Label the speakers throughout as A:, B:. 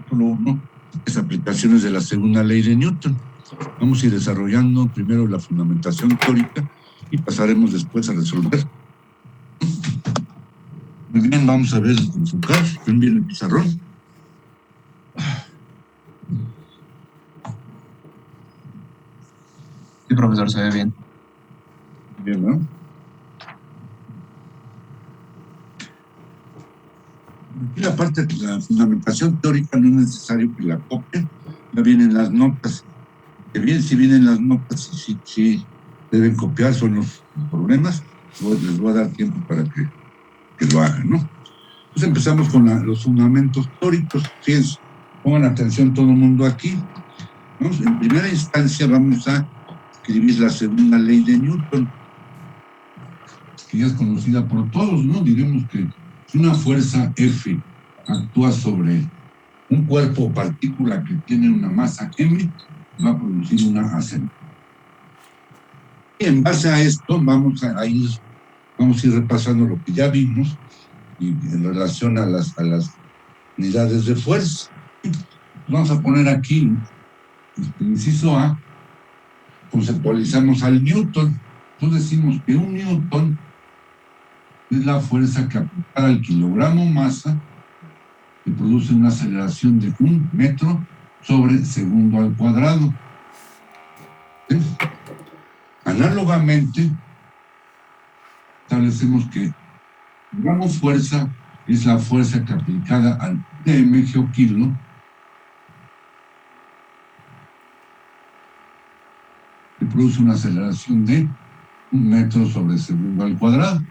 A: capítulo 1 es aplicaciones de la segunda ley de Newton. Vamos a ir desarrollando primero la fundamentación teórica y pasaremos después a resolver. Muy bien, vamos a ver enfocar. ¿Ven bien el pizarrón?
B: Sí, profesor, se ve bien.
A: Bien, ¿no? Aquí la parte de la fundamentación teórica no es necesario que la copien, ya vienen las notas. Que bien, si vienen las notas, sí deben copiar, son los problemas. Les voy a dar tiempo para que lo hagan, ¿no? Entonces empezamos con los fundamentos teóricos. Fíjense, pongan atención todo el mundo aquí. ¿Vamos? En primera instancia vamos a escribir la segunda ley de Newton, que ya es conocida por todos, ¿no? Diremos que si una fuerza F actúa sobre un cuerpo o partícula que tiene una masa M, va a producir una aceleración. Y en base a esto vamos a ir repasando lo que ya vimos y en relación a las unidades de fuerza. Vamos a poner aquí, inciso A, conceptualizamos al Newton. Entonces decimos que un Newton es la fuerza que aplicada al kilogramo masa que produce una aceleración de 1 metro sobre segundo al cuadrado. ¿Sí? Análogamente, establecemos que kilogramo fuerza es la fuerza que aplicada al Nm geokilo que produce una aceleración de 1 metro sobre segundo al cuadrado.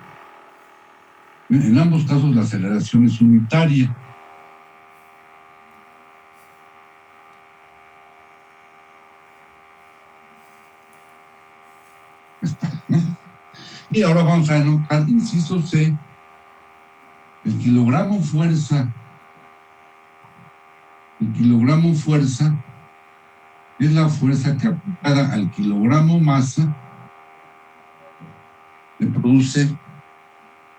A: En ambos casos la aceleración es unitaria. Y ahora vamos a anotar, inciso C, el kilogramo fuerza es la fuerza que aplicada al kilogramo masa le produce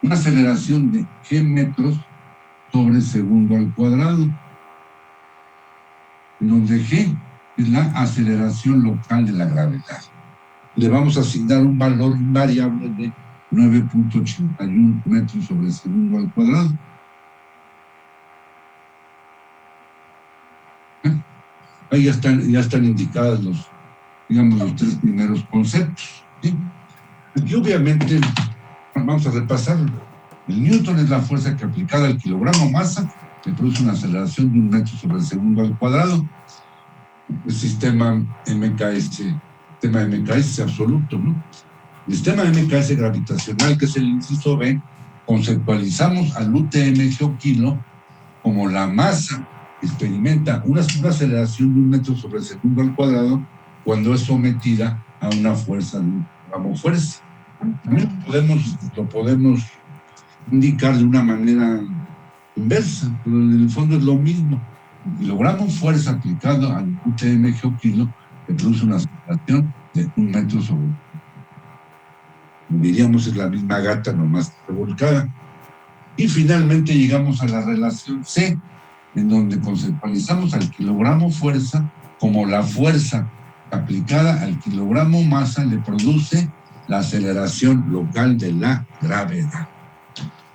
A: una aceleración de g metros sobre segundo al cuadrado, en donde g es la aceleración local de la gravedad. Le vamos a asignar un valor invariable de 9.81 metros sobre segundo al cuadrado. Ahí ya están indicados los 3 primeros conceptos, ¿sí? Aquí obviamente vamos a repasarlo. El Newton es la fuerza que aplicada al kilogramo masa que produce una aceleración de 1 metro sobre segundo al cuadrado. El sistema MKS absoluto, ¿no? El sistema MKS gravitacional, que es el inciso B, conceptualizamos al UTM geokilo como la masa que experimenta una aceleración de 1 metro sobre segundo al cuadrado cuando es sometida a una fuerza de un kilogramo fuerza. También lo podemos indicar de una manera inversa, pero en el fondo es lo mismo. El kilogramo fuerza aplicado al UTM geokilo que produce una aceleración de 1 metro sobre, diríamos, es la misma gata, nomás revolcada. Y finalmente llegamos a la relación C, en donde conceptualizamos al kilogramo fuerza como la fuerza aplicada al kilogramo masa le produce la aceleración local de la gravedad.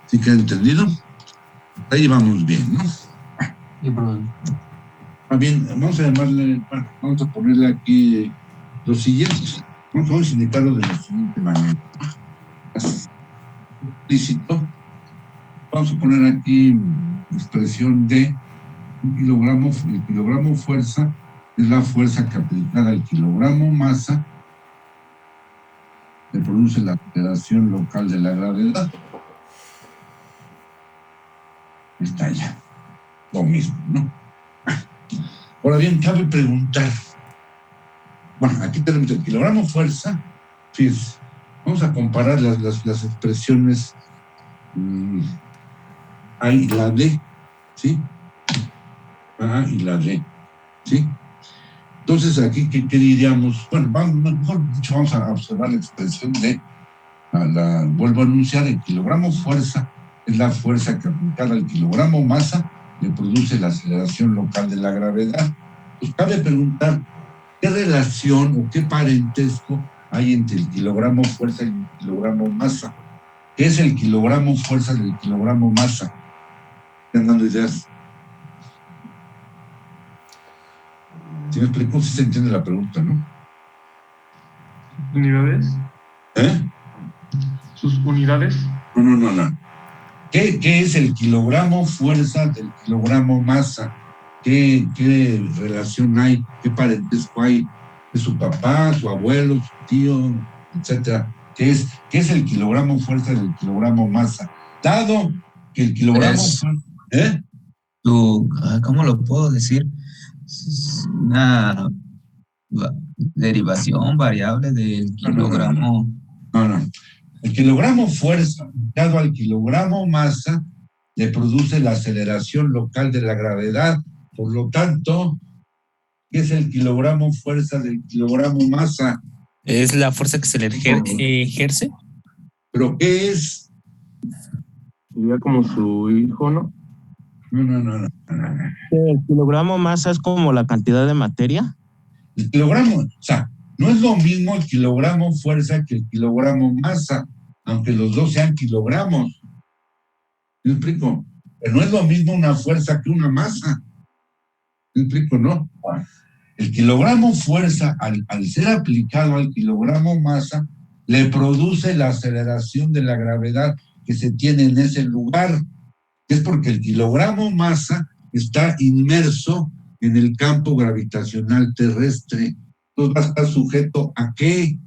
A: ¿Sí queda entendido? Ahí vamos bien, ¿no? Bien, vamos a ponerle aquí los siguientes. Vamos a indicarlo de la siguiente manera. Explícito. Vamos a poner aquí expresión de el kilogramo fuerza es la fuerza que aplicada al kilogramo masa le produce la aceleración local de la gravedad. Está ya. Lo mismo, ¿no? Ahora bien, cabe preguntar. Bueno, aquí tenemos el kilogramo fuerza. Fíjense, vamos a comparar las expresiones A y la D, ¿sí? A y la D, ¿sí? Entonces, aquí, ¿qué diríamos? Bueno, vamos a observar la expresión de, vuelvo a anunciar, el kilogramo fuerza es la fuerza que aplicada al kilogramo masa le produce la aceleración local de la gravedad. Pues cabe preguntar, ¿qué relación o qué parentesco hay entre el kilogramo fuerza y el kilogramo masa? ¿Qué es el kilogramo fuerza del kilogramo masa? ¿Están dando ideas? Si me explico, si se entiende la pregunta, ¿no?
B: ¿Unidades? ¿Sus unidades?
A: No. ¿Qué es el kilogramo fuerza del kilogramo masa? ¿Qué relación hay? ¿Qué parentesco hay? ¿Es su papá, su abuelo, su tío, etcétera? ¿Qué es el kilogramo fuerza del kilogramo masa? Dado que el kilogramo...
C: ¿Cómo lo puedo decir? Es una derivación variable del kilogramo.
A: No. El kilogramo fuerza dado al kilogramo masa le produce la aceleración local de la gravedad. Por lo tanto, ¿qué es el kilogramo fuerza del kilogramo masa?
D: Es la fuerza que se le ejerce.
A: ¿Pero qué es?
B: Sería como su hijo, ¿no?
A: No.
E: ¿El kilogramo masa es como la cantidad de materia?
A: El kilogramo, o sea, no es lo mismo el kilogramo fuerza que el kilogramo masa, aunque los dos sean kilogramos. ¿Me explico? Pero no es lo mismo una fuerza que una masa. ¿Me explico, no? El kilogramo fuerza, al ser aplicado al kilogramo masa, le produce la aceleración de la gravedad que se tiene en ese lugar. Es porque el kilogramo masa está inmerso en el campo gravitacional terrestre. Entonces va a estar sujeto ¿a qué?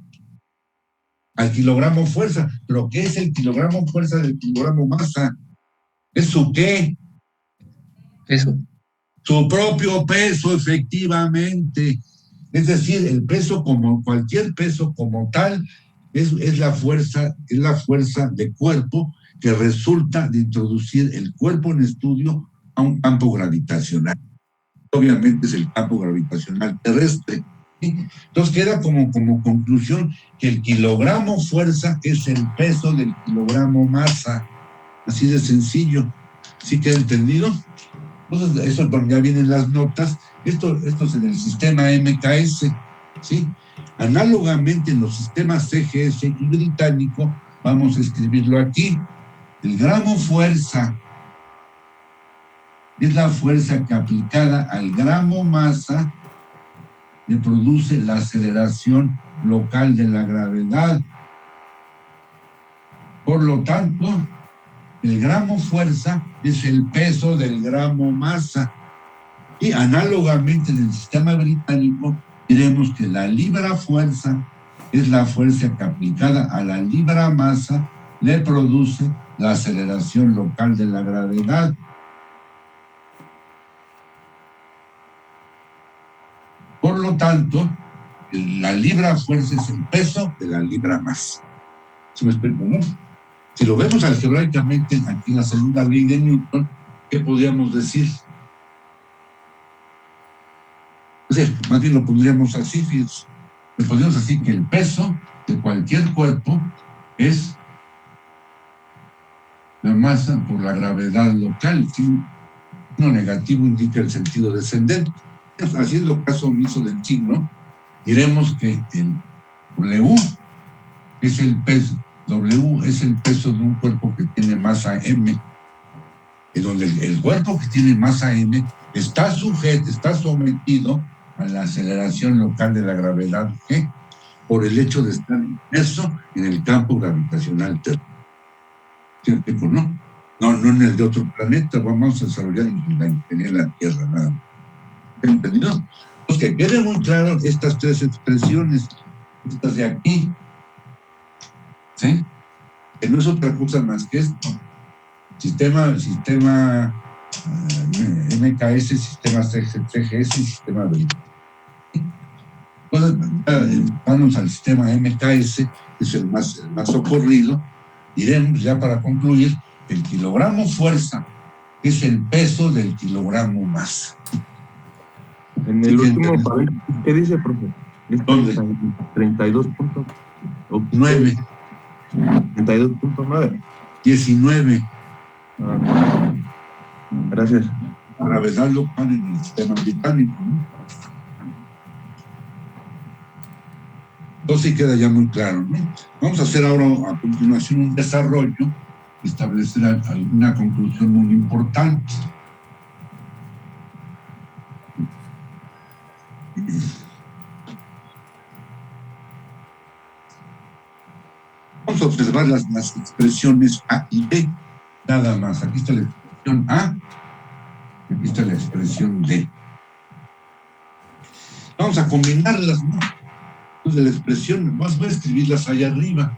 A: Al kilogramo fuerza. ¿Pero qué es el kilogramo fuerza del kilogramo masa? ¿Es su qué?
D: Eso.
A: Su propio peso, efectivamente. Es decir, el peso, como cualquier peso como tal, es la fuerza de cuerpo que resulta de introducir el cuerpo en estudio a un campo gravitacional. Obviamente es el campo gravitacional terrestre. ¿Sí? Entonces queda como conclusión que el kilogramo fuerza es el peso del kilogramo masa. Así de sencillo. ¿Sí queda entendido? Entonces, eso ya vienen las notas. Esto es en el sistema MKS. ¿Sí? Análogamente en los sistemas CGS y británico, vamos a escribirlo aquí. El gramo fuerza es la fuerza que aplicada al gramo masa le produce la aceleración local de la gravedad. Por lo tanto, el gramo fuerza es el peso del gramo masa. Y análogamente en el sistema británico, diremos que la libra fuerza es la fuerza que aplicada a la libra masa le produce la aceleración local de la gravedad. Por lo tanto, la libra fuerza es el peso de la libra masa. ¿Se me explico, no? Si lo vemos algebraicamente aquí en la segunda ley de Newton, ¿qué podríamos decir? O sea, más bien lo pondríamos así, fíjense. Lo pondríamos así, que el peso de cualquier cuerpo es la masa por la gravedad local. ¿Sí? No negativo indica el sentido descendente. Haciendo caso omiso del signo, diremos que el W es el peso. W es el peso de un cuerpo que tiene masa M. Y donde el cuerpo que tiene masa M está sometido a la aceleración local de la gravedad G por el hecho de estar inmerso en el campo gravitacional terrestre. ¿No? No en el de otro planeta. Vamos a desarrollar la ingeniería de la Tierra, nada más. ¿Entendido? Pues que quede muy claro estas tres expresiones, estas de aquí, ¿sí? Que no es otra cosa más que esto. Sistema MKS, sistema CGS y sistema británico. Entonces, vamos al sistema MKS, que es el más socorrido. Diremos ya para concluir, el kilogramo fuerza es el peso del kilogramo masa.
B: En el último paréntesis, ¿qué dice, profe?
A: ¿Dónde?
B: 32.9.
A: 32.9. 19.
B: Gracias.
A: gravedad local en el sistema británico, ¿no? Entonces sí queda ya muy claro, ¿no? Vamos a hacer ahora a continuación un desarrollo y establecer alguna conclusión muy importante. Vamos a observar las expresiones A y B, nada más. Aquí está la expresión A, aquí está la expresión D. Vamos a combinarlas, ¿no? Entonces la expresión, más voy a escribirlas allá arriba.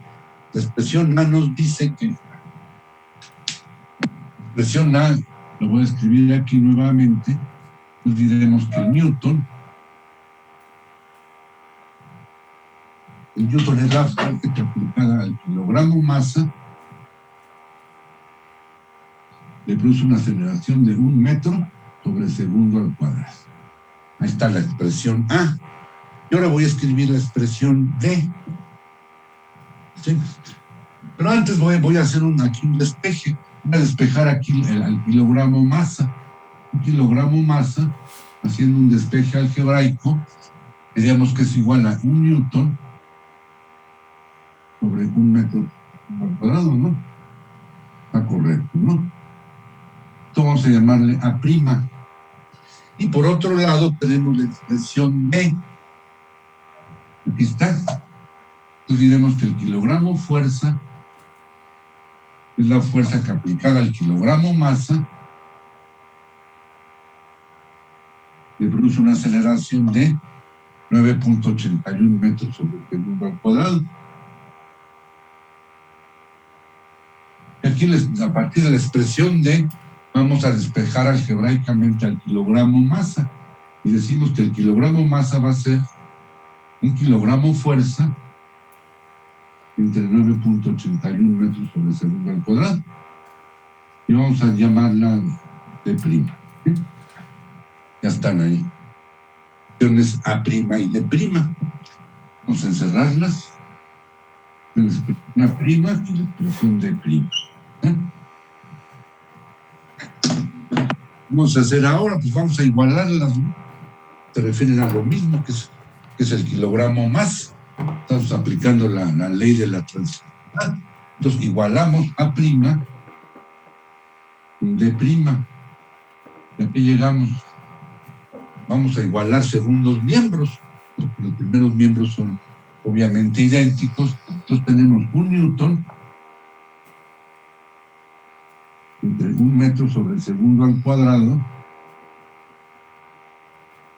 A: La expresión A nos dice que, la expresión A, lo voy a escribir aquí nuevamente, pues diremos que el Newton es la fuerza que aplicada al kilogramo masa le produce una aceleración de 1 metro sobre segundo al cuadrado. Ahí está la expresión A. Y ahora voy a escribir la expresión D. ¿Sí? Pero antes voy a hacer aquí un despeje. Voy a despejar aquí al kilogramo masa. Un kilogramo masa, haciendo un despeje algebraico, diríamos que es igual a 1 newton sobre 1 metro al cuadrado, ¿no? Está correcto, ¿no? Esto vamos a llamarle A'. Y por otro lado tenemos la expresión B. Aquí está. Entonces diremos que el kilogramo fuerza es la fuerza que aplicada al kilogramo masa le produce una aceleración de 9.81 metros sobre segundo al cuadrado. Y aquí, a partir de la expresión D, vamos a despejar algebraicamente al kilogramo masa. Y decimos que el kilogramo masa va a ser un kilogramo fuerza entre 9.81 metros sobre segundo al cuadrado. Y vamos a llamarla D'. ¿Sí? Ya están ahí. Opciones A' y D'. Vamos a encerrarlas. Una prima y la expresión D'. Vamos a hacer ahora, pues vamos a igualarlas, ¿no? Se refieren a lo mismo, que es el kilogramo más. Estamos aplicando la ley de la transitividad. Entonces igualamos A' con D'. ¿Y a qué llegamos? Vamos a igualar segundos miembros, porque los primeros miembros son obviamente idénticos. Entonces tenemos 1 newton entre 1 metro sobre segundo al cuadrado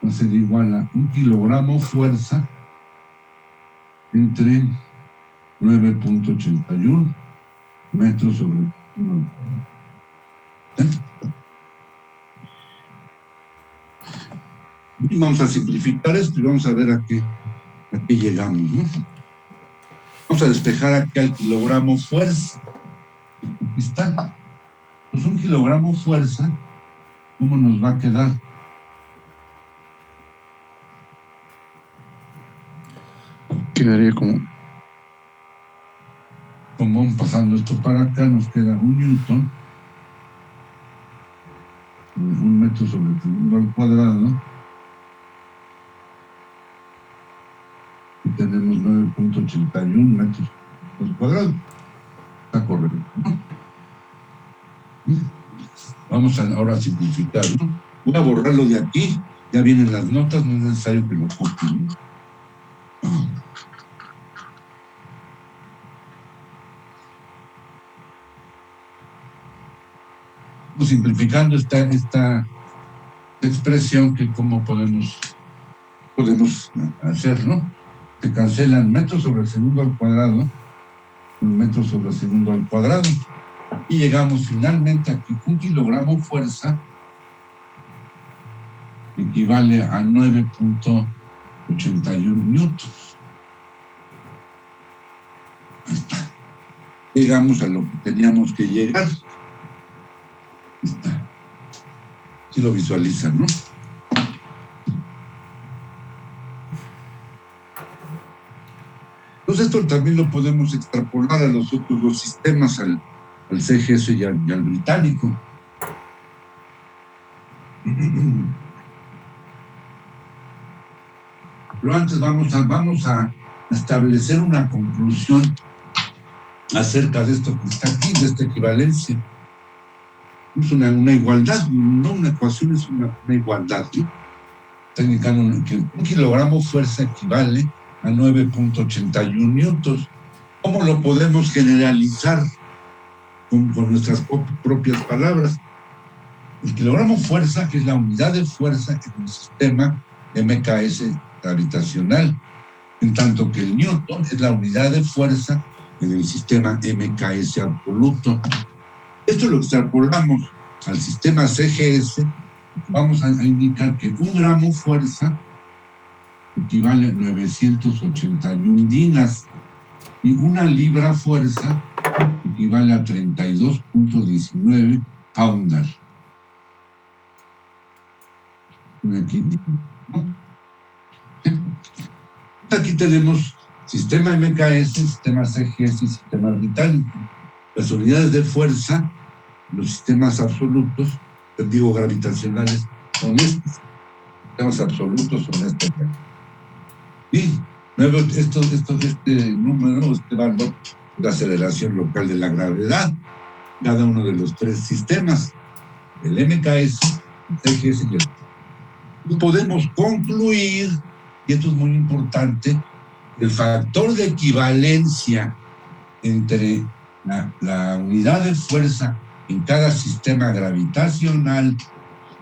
A: va a ser igual a 1 kilogramo fuerza entre 9.81 metros sobre segundo al cuadrado. Y vamos a simplificar esto y vamos a ver a qué llegamos, ¿no? Vamos a despejar aquí al kilogramo fuerza. Aquí está. Pues 1 kilogramo fuerza, ¿cómo nos va a quedar?
B: Quedaría como
A: pasando esto para acá, nos queda 1 newton, 1 metro sobre segundo al cuadrado, y tenemos 9.81 metros al cuadrado. Está correcto, ¿no? Vamos ahora a simplificar, ¿no? Voy a borrarlo de aquí, ya vienen las notas, no es necesario que lo copien, ¿no? Simplificando esta expresión, que cómo podemos hacer, ¿no? Se cancelan metros sobre segundo al cuadrado, metros sobre segundo al cuadrado, y llegamos finalmente a que 1 kilogramo fuerza equivale a 9.81 newtons. Ahí está. Llegamos a lo que teníamos que llegar. Está. Si lo visualizan, ¿no? Entonces esto también lo podemos extrapolar a los otros dos sistemas, al CGS y al británico. Pero antes vamos a establecer una conclusión acerca de esto que está aquí, de esta equivalencia. Es una igualdad, no una ecuación, es una igualdad, ¿sí? Técnica que un kilogramo fuerza equivale a 9.81 newtons. ¿Cómo lo podemos generalizar con nuestras propias palabras? El kilogramo fuerza, que es la unidad de fuerza en el sistema MKS gravitacional, en tanto que el newton es la unidad de fuerza en el sistema MKS absoluto. Esto lo extrapolamos al sistema CGS. Vamos a indicar que 1 gramo fuerza equivale a 981 dinas y 1 libra fuerza equivale a 32.19 pounds. Aquí tenemos sistema MKS, sistema CGS y sistema orbital. Las unidades de fuerza, los sistemas absolutos, gravitacionales, son estos. Sistemas absolutos son estos. Y luego este número, este valor de aceleración local de la gravedad, cada uno de los 3 sistemas, el MKS, el CGS y el... Y podemos concluir, y esto es muy importante, el factor de equivalencia entre la unidad de fuerza en cada sistema gravitacional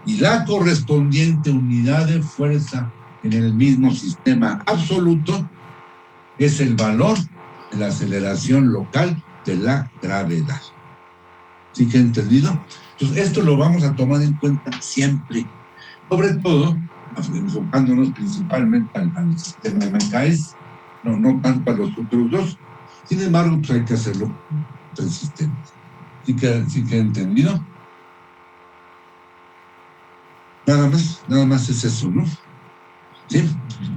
A: y la correspondiente unidad de fuerza en el mismo sistema absoluto es el valor de la aceleración local de la gravedad. ¿Sí que he entendido? Entonces, esto lo vamos a tomar en cuenta siempre, sobre todo enfocándonos principalmente al sistema MKS, no tanto a los otros dos. Sin embargo, pues hay que hacerlo con 3 sistemas. ¿Sí que he entendido? Nada más es eso, ¿no? ¿Sí?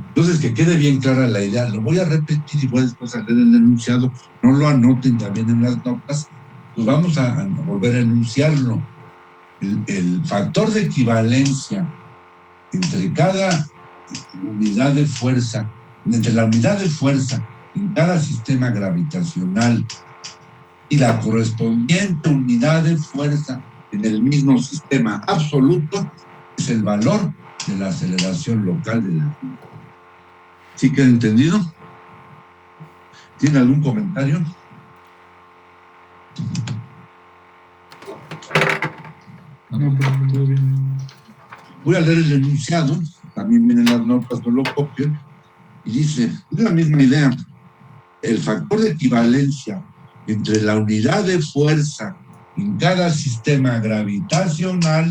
A: Entonces, que quede bien clara la idea. Lo voy a repetir y voy después a leer el enunciado. No lo anoten también en las notas. Pues vamos a volver a enunciarlo. El factor de equivalencia entre cada unidad de fuerza, entre la unidad de fuerza en cada sistema gravitacional y la correspondiente unidad de fuerza en el mismo sistema absoluto es el valor de la aceleración local de la gravedad. ¿Sí queda entendido? ¿Tiene algún comentario?
B: No, pero todo bien.
A: Voy a leer el enunciado, también vienen las notas, no lo copio, y dice, es la misma idea, el factor de equivalencia entre la unidad de fuerza en cada sistema gravitacional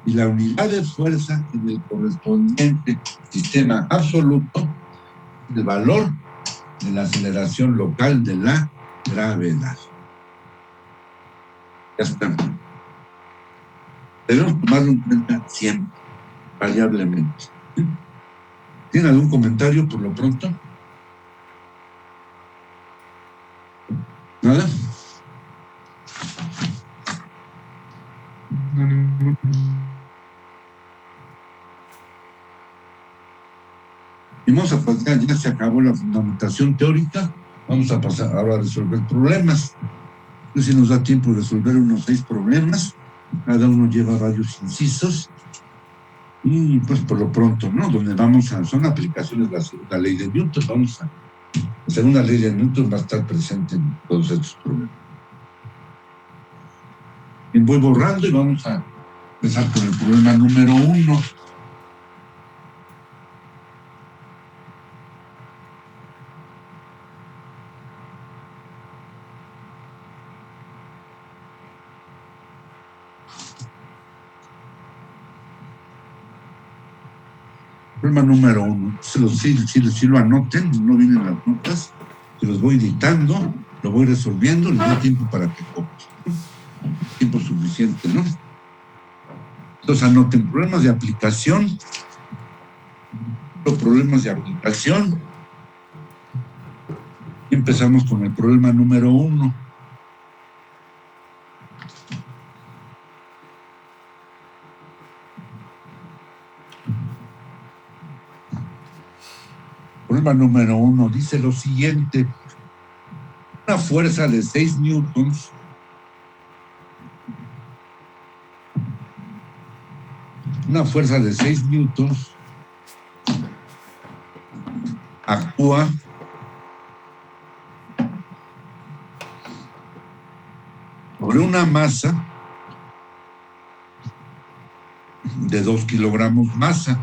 A: y la unidad de fuerza en el correspondiente sistema absoluto, el valor de la aceleración local de la gravedad. Ya está. Debemos tomarlo en cuenta siempre, variablemente. ¿Tiene algún comentario por lo pronto? ¿Nada?
B: No.
A: Y vamos a pasar, ya se acabó la fundamentación teórica, vamos a pasar ahora a resolver problemas. No sé si nos da tiempo de resolver unos 6 problemas, cada uno lleva varios incisos, y pues por lo pronto, ¿no? Donde vamos a, son aplicaciones de la segunda ley de Newton, la segunda ley de Newton va a estar presente en todos estos problemas. Y voy borrando y vamos a empezar con el problema número 1. Problema número 1. Si lo anoten, no vienen las notas, se los voy editando, lo voy resolviendo, les doy tiempo para que copien. Tiempo suficiente, ¿no? Entonces anoten problemas de aplicación. Problemas de aplicación. Y empezamos con el problema número 1. Problema número 1 dice lo siguiente. Una fuerza de 6 newtons actúa sobre una masa de 2 kilogramos masa.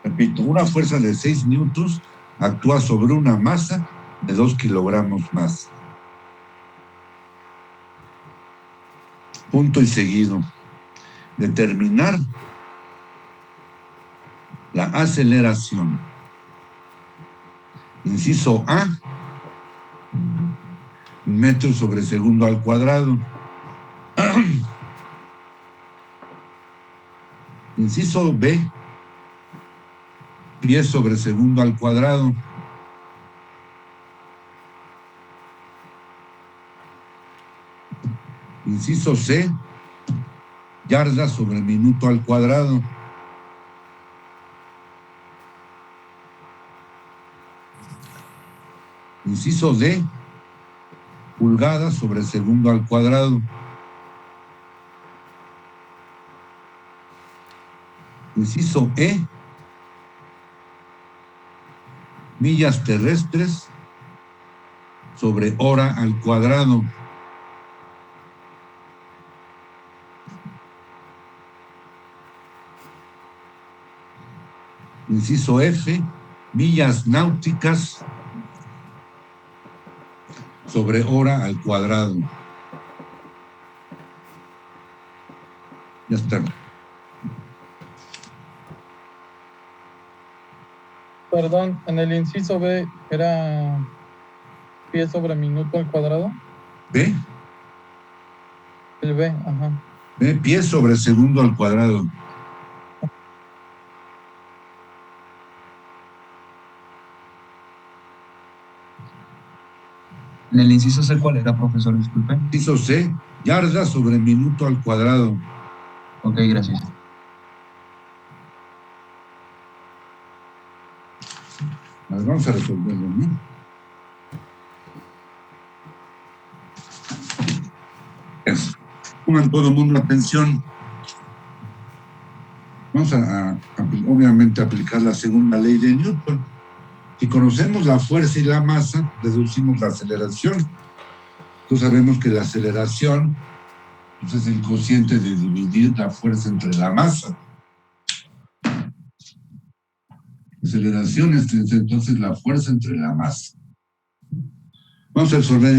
A: Repito, una fuerza de 6 newtons actúa sobre una masa de 2 kilogramos masa. Punto y seguido. Determinar la aceleración. Inciso A, metros sobre segundo al cuadrado. Inciso B, pies sobre segundo al cuadrado. Inciso C, yardas sobre minuto al cuadrado. Inciso D, pulgadas sobre segundo al cuadrado. Inciso E, millas terrestres sobre hora al cuadrado. Inciso F, millas náuticas sobre hora al cuadrado. Ya está.
F: Perdón, en el inciso B era pie sobre minuto al cuadrado.
A: ¿B?
F: El B, ajá.
A: B, pies sobre segundo al cuadrado.
C: En el inciso C, ¿cuál era, profesor? Disculpe.
A: Inciso C, yardas sobre minuto al cuadrado.
C: Ok, gracias.
A: Vamos a resolverlo, ¿no? Eso. Pongan todo el mundo atención. Vamos a obviamente aplicar la segunda ley de Newton. Si conocemos la fuerza y la masa, deducimos la aceleración. Entonces sabemos que la aceleración pues, es el cociente de dividir la fuerza entre la masa. Aceleración es entonces la fuerza entre la masa. Vamos a resolver,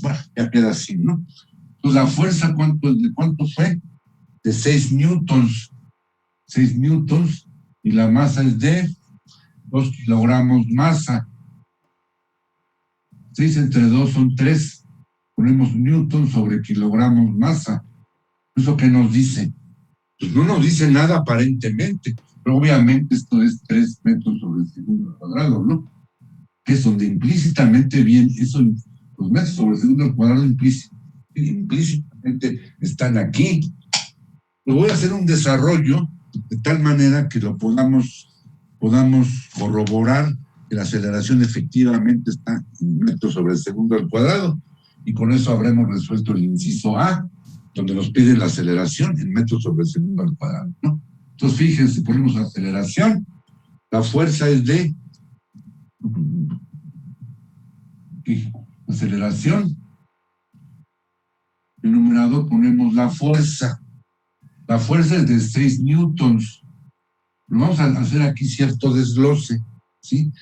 A: bueno, ya queda así, ¿no? Entonces la fuerza, ¿de cuánto fue? De 6 newtons. 6 newtons, y la masa es de 2 kilogramos masa. 6 entre 2 son 3. Ponemos newton sobre kilogramos masa. ¿Eso qué nos dice? Pues no nos dice nada aparentemente, pero obviamente esto es 3 metros sobre segundo al cuadrado, ¿no? Que es donde implícitamente bien, eso, los metros sobre segundo al cuadrado implícitamente están aquí. Lo voy a hacer un desarrollo de tal manera que lo podamos corroborar que la aceleración efectivamente está en metros sobre segundo al cuadrado, y con eso habremos resuelto el inciso A, donde nos pide la aceleración en metros sobre segundo al cuadrado, ¿no? Entonces, fíjense, ponemos aceleración, la fuerza es de aceleración, en el numerador ponemos la fuerza es de 6 newtons. Vamos a hacer aquí cierto desglose, ¿sí?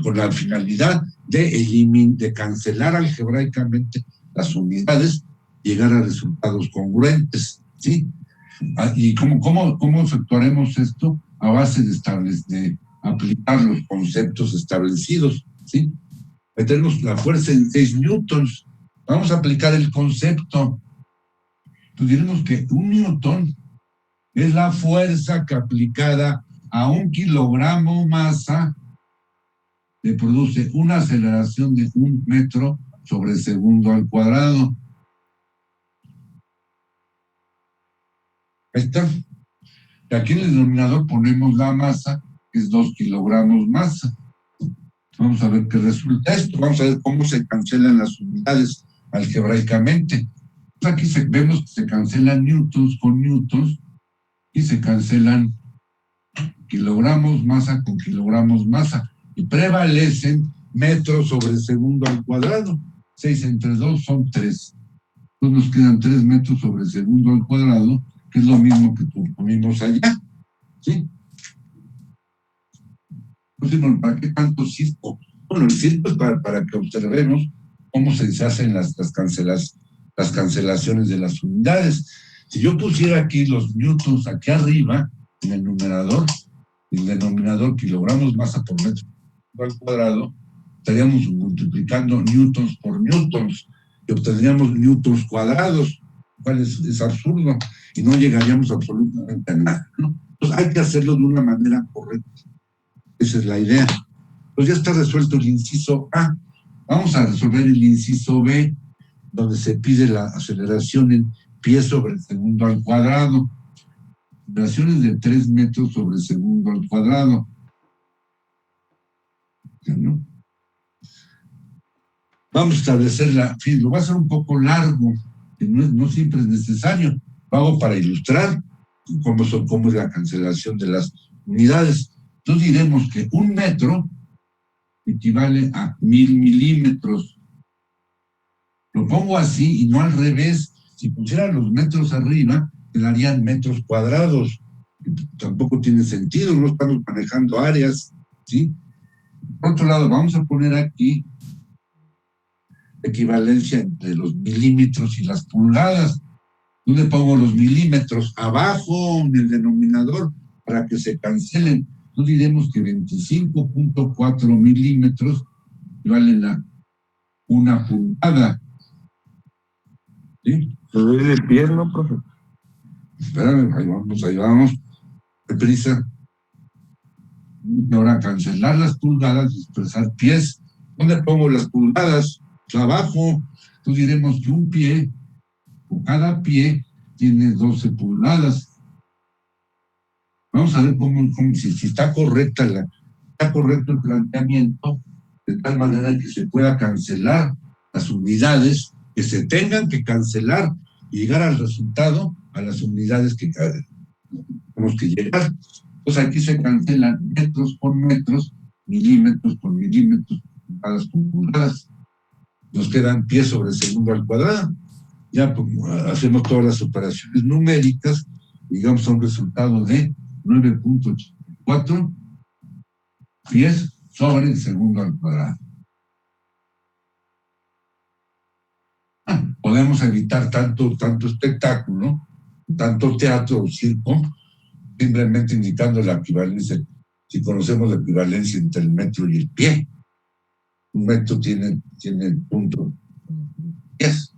A: Con la finalidad de cancelar algebraicamente las unidades, llegar a resultados congruentes, ¿sí? ¿Y cómo efectuaremos esto? A base de aplicar los conceptos establecidos, ¿sí? Ahí tenemos la fuerza en 6 newtons. Vamos a aplicar el concepto. Pues diremos que 1 newton es la fuerza que aplicada a 1 kilogramo masa le produce una aceleración de 1 metro sobre segundo al cuadrado. Ahí está. Y aquí en el denominador ponemos la masa, que es 2 kilogramos masa. Vamos a ver qué resulta esto. Vamos a ver cómo se cancelan las unidades algebraicamente. Aquí vemos que se cancelan newtons con newtons y se cancelan kilogramos masa con kilogramos masa y prevalecen metros sobre segundo al cuadrado. 6 entre 2 son 3. Entonces nos quedan 3 metros sobre segundo al cuadrado, que es lo mismo que ponimos allá. ¿Sí? Entonces, ¿para qué tanto circo? Bueno, el circo es para que observemos cómo se deshacen las cancelaciones de las unidades. Si yo pusiera aquí los newtons aquí arriba, en el numerador, el denominador kilogramos masa por metro al cuadrado, estaríamos multiplicando newtons por newtons y obtendríamos newtons cuadrados, lo cual es absurdo y no llegaríamos absolutamente a nada, ¿no? Entonces hay que hacerlo de una manera correcta. Esa es la idea. Pues ya está resuelto el inciso A. Vamos a resolver el inciso B, donde se pide la aceleración en pie sobre segundo al cuadrado. Aceleraciones de 3 metros sobre segundo al cuadrado. ¿No? Vamos a establecer lo va a hacer un poco largo, que no siempre es necesario. Lo hago para ilustrar cómo es la cancelación de las unidades. Entonces diremos que 1 metro equivale a 1000 milímetros. Lo pongo así y no al revés. Si pusiera los metros arriba, quedarían metros cuadrados. Tampoco tiene sentido, no estamos manejando áreas, ¿sí? Por otro lado, vamos a poner aquí equivalencia entre los milímetros y las pulgadas. ¿Dónde pongo los milímetros? Abajo en el denominador para que se cancelen. No diremos que 25.4 milímetros valen a 1 pulgada. ¿Sí?
B: Lo doy de pies, ¿no, profe?
A: Espérame, ahí vamos. Deprisa. Y ahora cancelar las pulgadas y expresar pies. ¿Dónde pongo las pulgadas? Abajo. Entonces diremos que un pie, o cada pie, tiene 12 pulgadas. Vamos a ver si está correcto el planteamiento, de tal manera que se pueda cancelar las unidades, que se tengan que cancelar y llegar al resultado a las unidades que tenemos que llegar. Entonces aquí se cancelan metros por metros, milímetros por milímetros, pulgadas por pulgadas. Nos quedan pies sobre segundo al cuadrado. Ya pues, hacemos todas las operaciones numéricas, llegamos a un resultado de 9.84 pies sobre segundo al cuadrado. Podemos evitar tanto espectáculo, tanto teatro o circo, simplemente indicando la equivalencia, si conocemos la equivalencia entre el metro y el pie. Un metro tiene punto 10.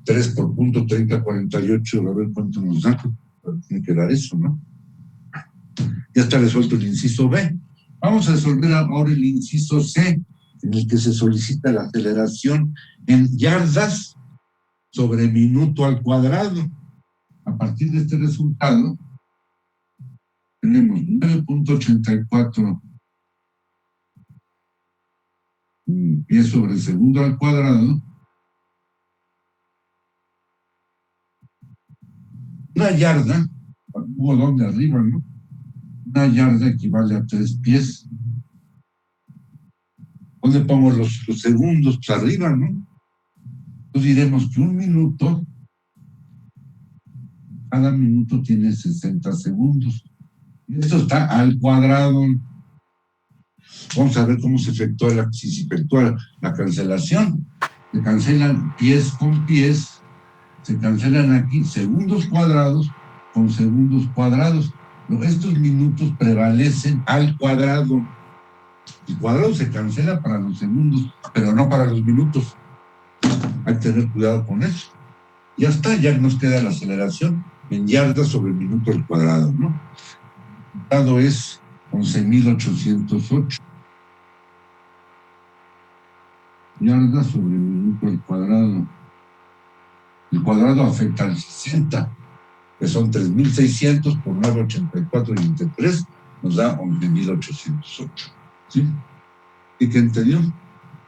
A: 3 por punto 30, 48, a ver cuánto nos da. Tiene que dar eso, ¿no? Ya está resuelto el inciso B. Vamos a resolver ahora el inciso C, en el que se solicita la aceleración en yardas sobre minuto al cuadrado. A partir de este resultado, tenemos 9.84 pies sobre segundo al cuadrado. Una yarda, hubo donde arriba, ¿no? Una yarda equivale a 3 pies. ¿Dónde pongo los segundos? Pues arriba, ¿no? Entonces diremos que 1 minuto, cada minuto tiene 60 segundos. Y esto está al cuadrado. Vamos a ver cómo se efectúa la cancelación. Se cancelan pies con pies, se cancelan aquí segundos cuadrados con segundos cuadrados. Pero estos minutos prevalecen al cuadrado. El cuadrado se cancela para los segundos, pero no para los minutos. Hay que tener cuidado con eso. Ya está, ya nos queda la aceleración en yardas sobre minuto al cuadrado, ¿no? El resultado es 11.808 yardas sobre minuto al cuadrado. El cuadrado afecta al 60. que son 3.600 por 984,83, nos da 11.808. ¿Sí? ¿Y qué entendió?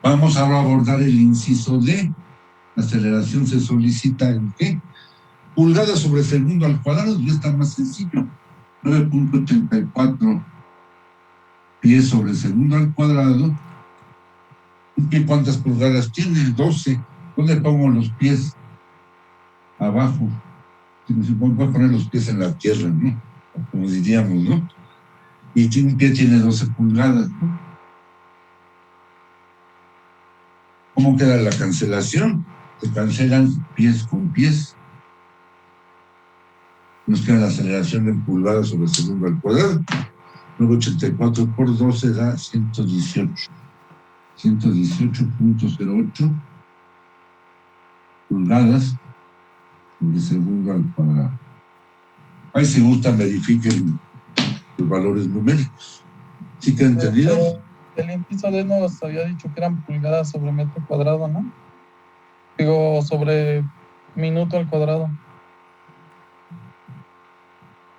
A: Vamos ahora a abordar el inciso D. La aceleración se solicita en ¿qué? Pulgadas sobre segundo al cuadrado, ya está más sencillo. 9.84 pies sobre segundo al cuadrado. ¿Y cuántas pulgadas tiene? 12. ¿Dónde pongo los pies? Abajo. Voy a poner los pies en la tierra, ¿no? Como diríamos, ¿no? Y un pie tiene 12 pulgadas, ¿no? ¿Cómo queda la cancelación? Se cancelan pies con pies. Nos queda la aceleración en pulgadas sobre segundo al cuadrado. 984 por 12 da 118. 118.08 pulgadas sobre segundo al cuadrado. Ahí si gustan verifiquen los valores numéricos. ¿Sí que han entendido?
F: El inciso D nos había dicho que eran pulgadas sobre metro cuadrado, ¿no? Digo, sobre minuto al cuadrado.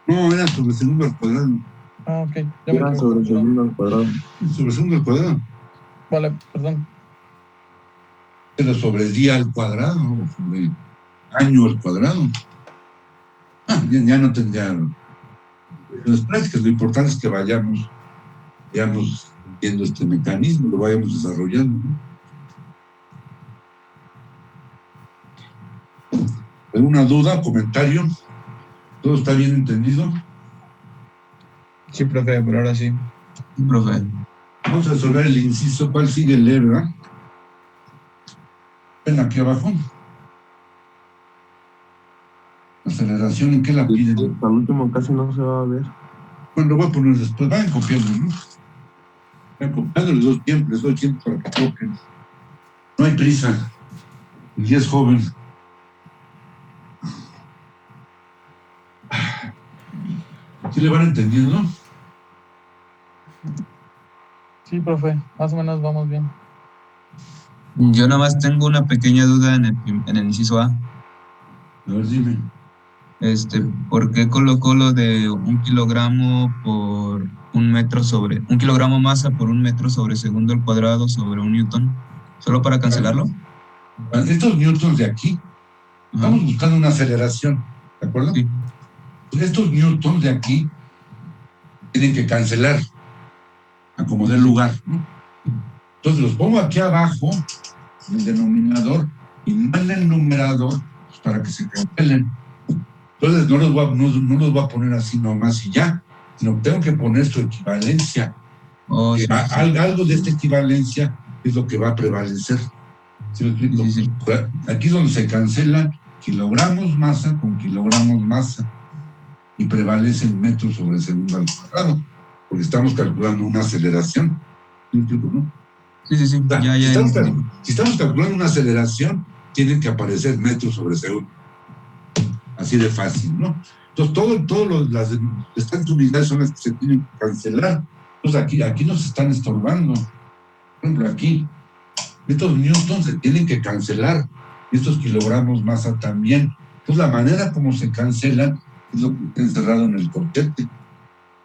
A: No, era sobre segundo al cuadrado.
F: Ah, ok.
B: Era sobre segundo al cuadrado.
A: Sobre segundo al cuadrado.
F: Vale, perdón.
A: Pero sobre día al cuadrado, o sobre año al cuadrado. Ya no tendría las prácticas. Lo importante es que vayamos viendo este mecanismo, lo vayamos desarrollando, ¿no? ¿Alguna duda, comentario? ¿Todo está bien entendido?
C: Sí, profe, por ahora sí.
D: Sí, profe.
A: Vamos a resolver el inciso. ¿Cuál sigue el E, verdad? Ven aquí abajo. Aceleración, ¿en qué la piden?
B: Al último casi no se va a ver.
A: Bueno, lo voy a poner después. Vayan copiando, ¿no? Vayan copiando, les doy tiempo para que copien. No hay prisa. El día es joven. ¿Sí le van entendiendo?
F: Sí, profe. Más o menos vamos bien.
C: Yo nada más tengo una pequeña duda en el inciso A.
A: A ver, dime.
C: ¿Por qué colocó lo de 1 kilogramo por 1 metro sobre, 1 kilogramo masa por 1 metro sobre segundo al cuadrado sobre 1 newton? ¿Solo para cancelarlo?
A: Estos newtons de aquí, estamos buscando una aceleración, ¿de acuerdo?
C: Sí.
A: Estos newtons de aquí tienen que cancelar a como dé lugar, ¿no? Entonces los pongo aquí abajo en el denominador y no en el numerador, pues, para que se cancelen. Entonces no los voy a poner así nomás y ya, sino tengo que poner su equivalencia.
C: Oh, sí.
A: Algo de esta equivalencia es lo que va a prevalecer. ¿Sí me explico?
C: Sí.
A: Aquí es donde se cancelan kilogramos masa con kilogramos masa y prevalece el metro sobre segundo al cuadrado, porque estamos calculando una aceleración. ¿Sí me explico, no?
C: Sí.
A: Si estamos calculando una aceleración, tienen que aparecer metros sobre segundo. Así de fácil, ¿no? Entonces, estas unidades son las que se tienen que cancelar. Entonces, aquí nos están estorbando. Por ejemplo, aquí, estos newtons se tienen que cancelar, y estos kilogramos masa también. Entonces, la manera como se cancelan es lo que está encerrado en el corchete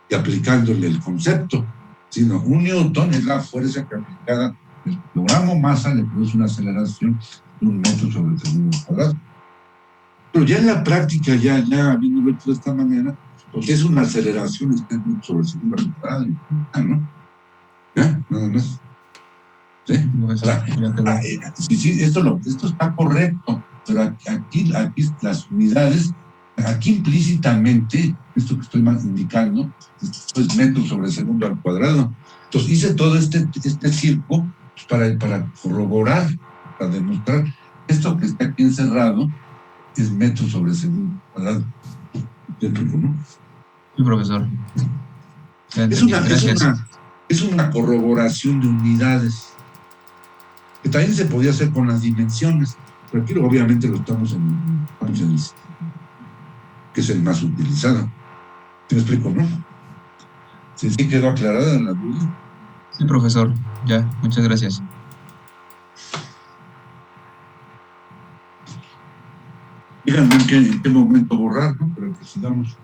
A: y aplicándole el concepto. Sino, un newton es la fuerza que aplicada el kilogramo masa le produce una aceleración de 1 metro sobre segundo cuadrado. Pero ya en la práctica, ya habiendo hecho de esta manera, porque es una aceleración sobre el segundo cuadrado, ¿no? ¿Ya? Nada más. ¿Sí? Sí, esto está correcto, pero aquí las unidades, aquí implícitamente, esto que estoy indicando, esto es metros sobre segundo al cuadrado. Entonces hice todo este circo pues, para corroborar, para demostrar esto que está aquí encerrado es metros sobre segundo cuadrado. ¿No?
C: Sí, profesor.
A: Es una corroboración de unidades que también se podía hacer con las dimensiones, pero aquí obviamente lo estamos en que es el más utilizado. ¿Sí me explico, no? ¿Sí quedó aclarada la duda?
C: Sí, profesor. Ya, muchas gracias.
A: Díganme en qué momento borrar, ¿no? Pero pero que sigamos.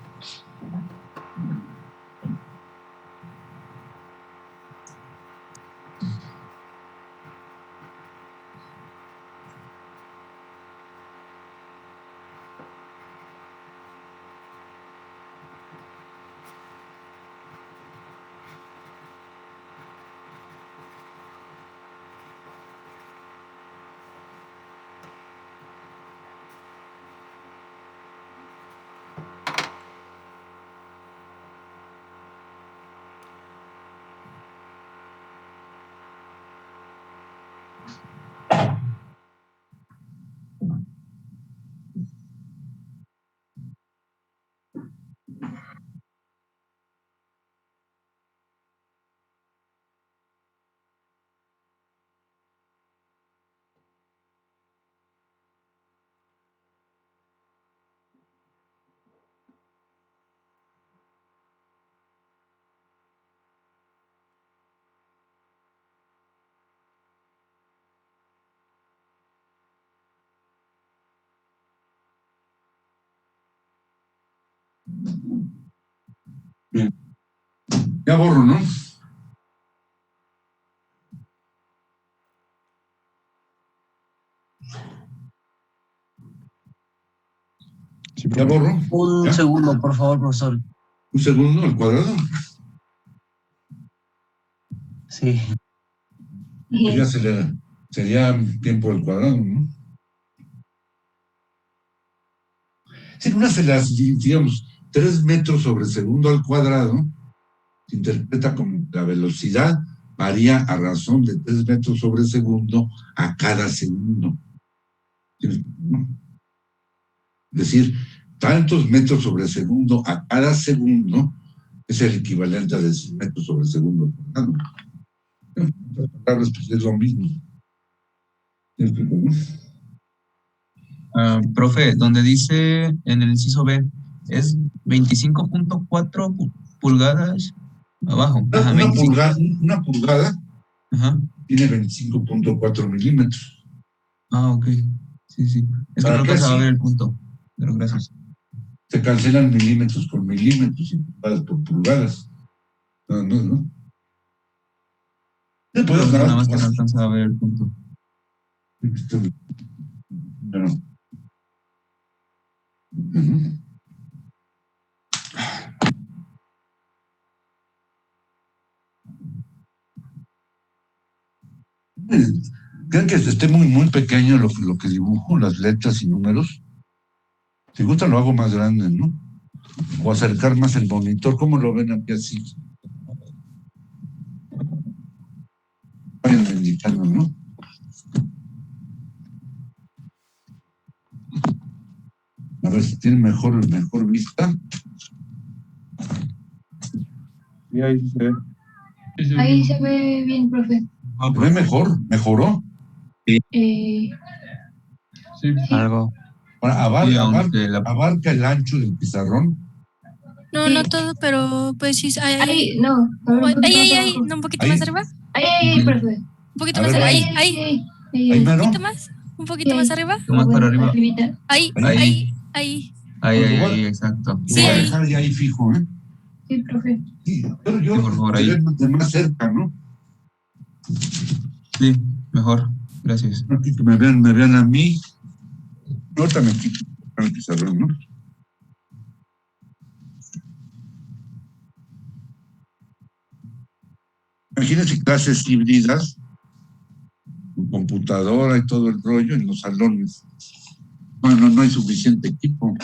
A: Bien. Ya borro, ¿no?
E: Sí,
A: Ya borro.
G: Un
A: ¿Ya?
G: segundo, por favor, profesor.
A: Un segundo, al cuadrado.
G: Sí.
A: Pues ya sería tiempo al cuadrado, ¿no? Si una se las, digamos, 3 metros sobre segundo al cuadrado, se interpreta como la velocidad varía a razón de 3 metros sobre segundo a cada segundo. ¿No? Es decir, tantos metros sobre segundo a cada segundo es el equivalente a 10 metros sobre segundo al cuadrado. En otras palabras, pues es lo mismo.
C: Profe, donde dice en el inciso B, es 25.4 pulgadas abajo. Ajá, 25.
A: Una pulgada
C: Ajá.
A: tiene 25.4 milímetros.
C: Ah, ok. Sí, sí. Es que
A: ¿Para
C: no
A: qué
C: alcanzaba a
A: así?
C: ver el punto. Pero gracias.
A: Se cancelan milímetros con milímetros y pulgadas por pulgadas. No.
C: No,
A: Puedes
C: nada
A: dar
C: más que no alcanzaba a ver el punto.
A: No. Ujú. ¿Creen que esté muy pequeño lo que dibujo, las letras y números? Si gusta lo hago más grande, ¿no? O acercar más el monitor. ¿Cómo lo ven aquí así? Vayan indicando, ¿no? A ver si tienen mejor vista.
B: Y ahí se ve.
H: Ahí se ve bien, profe.
A: ¿Se ve mejor? ¿Mejoró?
H: Sí.
E: Algo.
A: Ahora,
C: Sí, aunque
A: abarca el ancho del pizarrón.
I: No, no todo, pero pues sí,
H: Ahí, no. A ver, un poquito más abajo.
I: no, un poquito
A: Ahí.
I: más arriba.
H: Ahí, profe.
I: Un poquito
A: A
I: más
A: ver,
I: arriba.
A: ahí.
H: Ahí.
A: Ahí,
I: Un
A: mero.
I: poquito más. Un poquito más arriba.
C: más para arriba.
H: Arribita.
I: Ahí,
C: Ahí.
I: ahí.
C: Ahí, exacto.
A: Lo
I: Sí,
A: voy a
I: ahí.
A: dejar ya ahí fijo, ¿eh?
H: Sí, profe.
A: Sí, pero yo
C: Sí, por favor,
A: se
C: ahí.
A: ve de más cerca, ¿no?
C: Sí, mejor. Gracias.
A: Aquí que me vean a mí. Ahorita me quito el pizarrón, ¿no? Imagínense clases híbridas, con computadora y todo el rollo en los salones. Bueno, no hay suficiente equipo.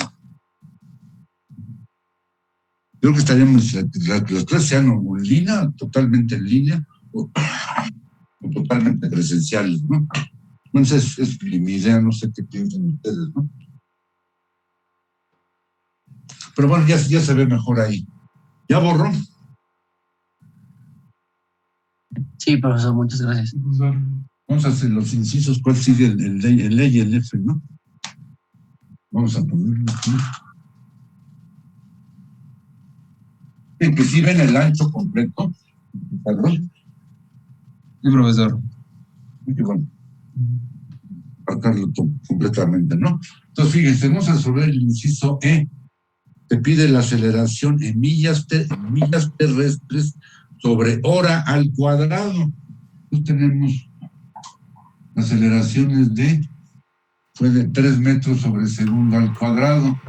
A: Creo que estaríamos, las clases sean o en línea, totalmente en línea, o totalmente presenciales, ¿no? Entonces, es mi idea, no sé qué piensan ustedes, ¿no? Pero bueno, ya se ve mejor ahí. ¿Ya borró?
G: Sí, profesor, muchas gracias.
A: Vamos a hacer los incisos, ¿cuál sigue el ley y el F, ¿no? Vamos a ponerlo aquí. Bien, que sí ven el ancho completo, perdón.
C: Sí, profesor.
A: Muy bueno. Marcarlo completamente, ¿no? Entonces, fíjense, vamos a resolver el inciso E. te pide la aceleración en millas terrestres sobre hora al cuadrado. Entonces tenemos aceleraciones fue de 3 metros sobre segundo al cuadrado.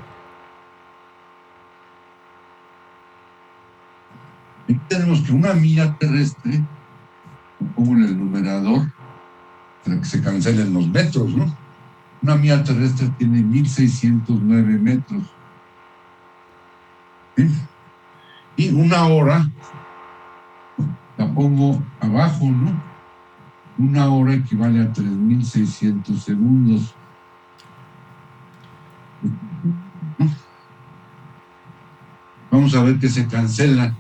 A: Aquí tenemos que una milla terrestre, lo pongo en el numerador, para que se cancelen los metros, ¿no? Una milla terrestre tiene 1609 metros. ¿Sí? Y una hora, la pongo abajo, ¿no? Una hora equivale a 3600 segundos. Vamos a ver que se cancelan.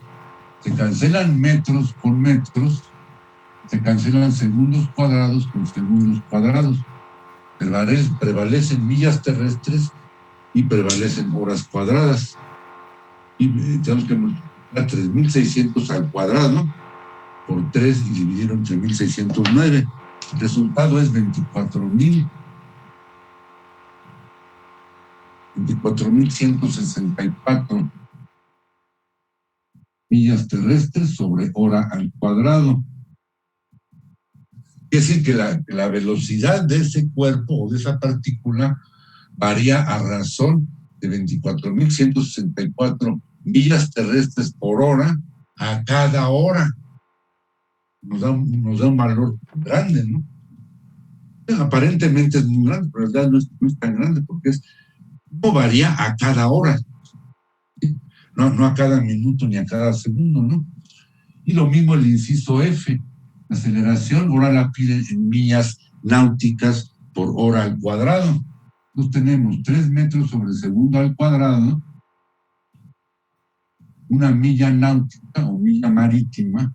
A: Se cancelan metros con metros, se cancelan segundos cuadrados con segundos cuadrados. Prevalecen millas terrestres y prevalecen horas cuadradas. Y tenemos que multiplicar 3600 al cuadrado por 3 y dividir entre 1609. El resultado es 24.164 millas terrestres sobre hora al cuadrado. Quiere decir que la velocidad de ese cuerpo o de esa partícula varía a razón de 24.164 millas terrestres por hora a cada hora. Nos da un valor grande, ¿no? Aparentemente es muy grande, pero en realidad no es tan grande porque no varía a cada hora. ¿Sí? No a cada minuto ni a cada segundo, ¿no? Y lo mismo el inciso F. La aceleración ahora la piden en millas náuticas por hora al cuadrado. Entonces tenemos 3 metros sobre segundo al cuadrado, una milla náutica o milla marítima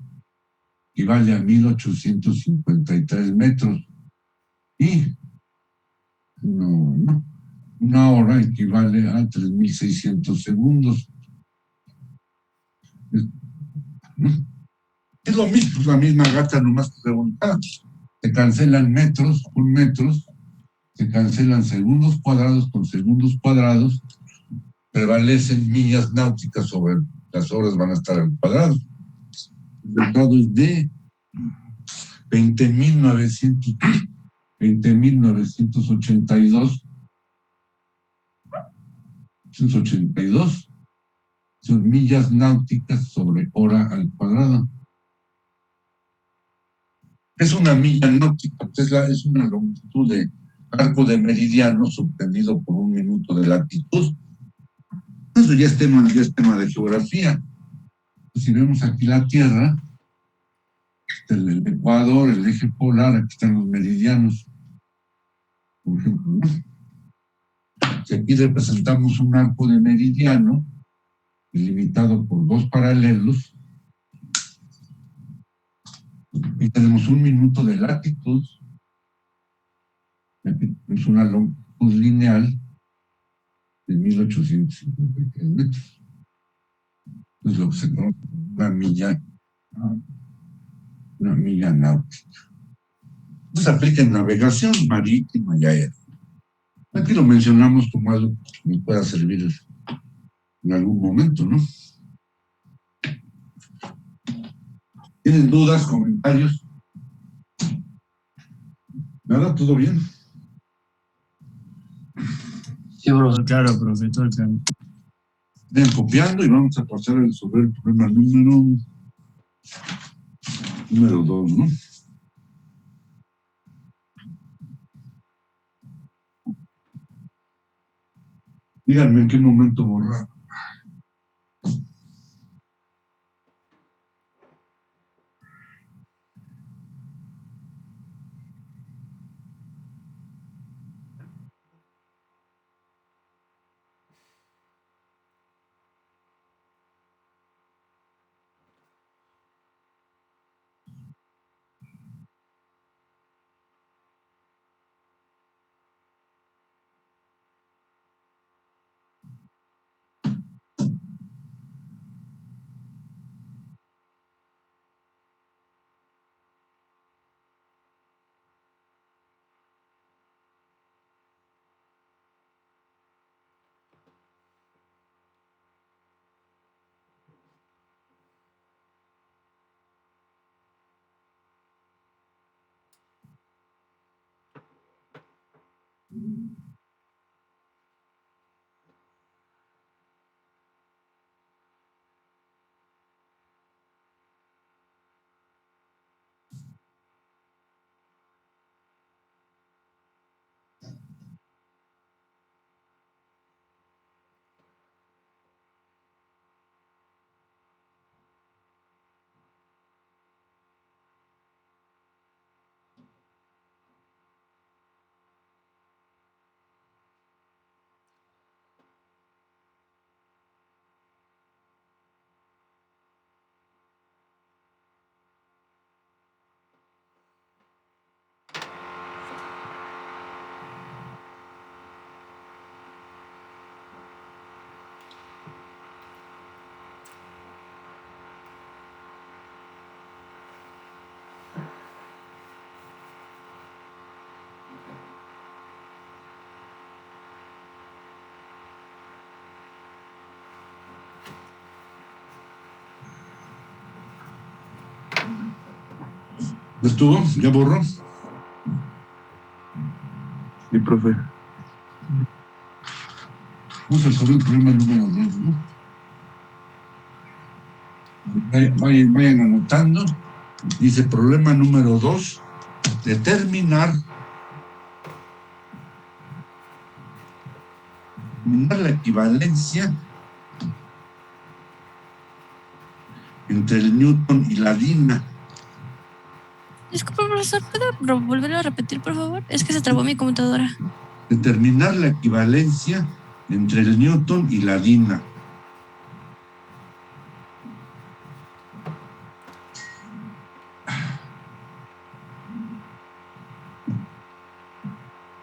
A: equivale a 1853 metros. Y una hora equivale a 3600 segundos. Es lo mismo, la misma gata, nomás preguntada. Se cancelan metros con metros, se cancelan segundos cuadrados con segundos cuadrados, prevalecen millas náuticas sobre las horas, van a estar al cuadrado. El resultado es de 20.982 son millas náuticas sobre hora al cuadrado. Es una milla náutica, es una longitud de arco de meridiano subtendido por 1 minuto de latitud. Eso ya es tema de geografía. Si vemos aquí la Tierra, el Ecuador, el eje polar, aquí están los meridianos, por ejemplo, ¿no? Si aquí representamos un arco de meridiano delimitado por 2 paralelos, y tenemos 1 minuto de latitud, aquí tenemos una longitud lineal de 1853 metros. Es lo que se conoce como una milla náutica. Entonces se aplica en navegación marítima y aérea. Aquí lo mencionamos como algo que nos pueda servir en algún momento, ¿no? ¿Tienen dudas, comentarios? ¿Nada? ¿Todo bien?
G: Sí, profesor.
D: Claro, profesor. Claro.
A: Vayan copiando y vamos a pasar sobre el problema número 2, ¿no? Díganme en qué momento borrar. ¿Estuvo? ¿Ya borró?
B: Sí, profe.
A: Vamos a resolver el problema número 2, ¿no? Vayan anotando. Dice problema número 2, determinar la equivalencia entre el newton y la dina.
I: Disculpe, profesor, ¿puedo volverlo a repetir, por favor? Es que se trabó mi computadora.
A: Determinar la equivalencia entre el newton y la dina.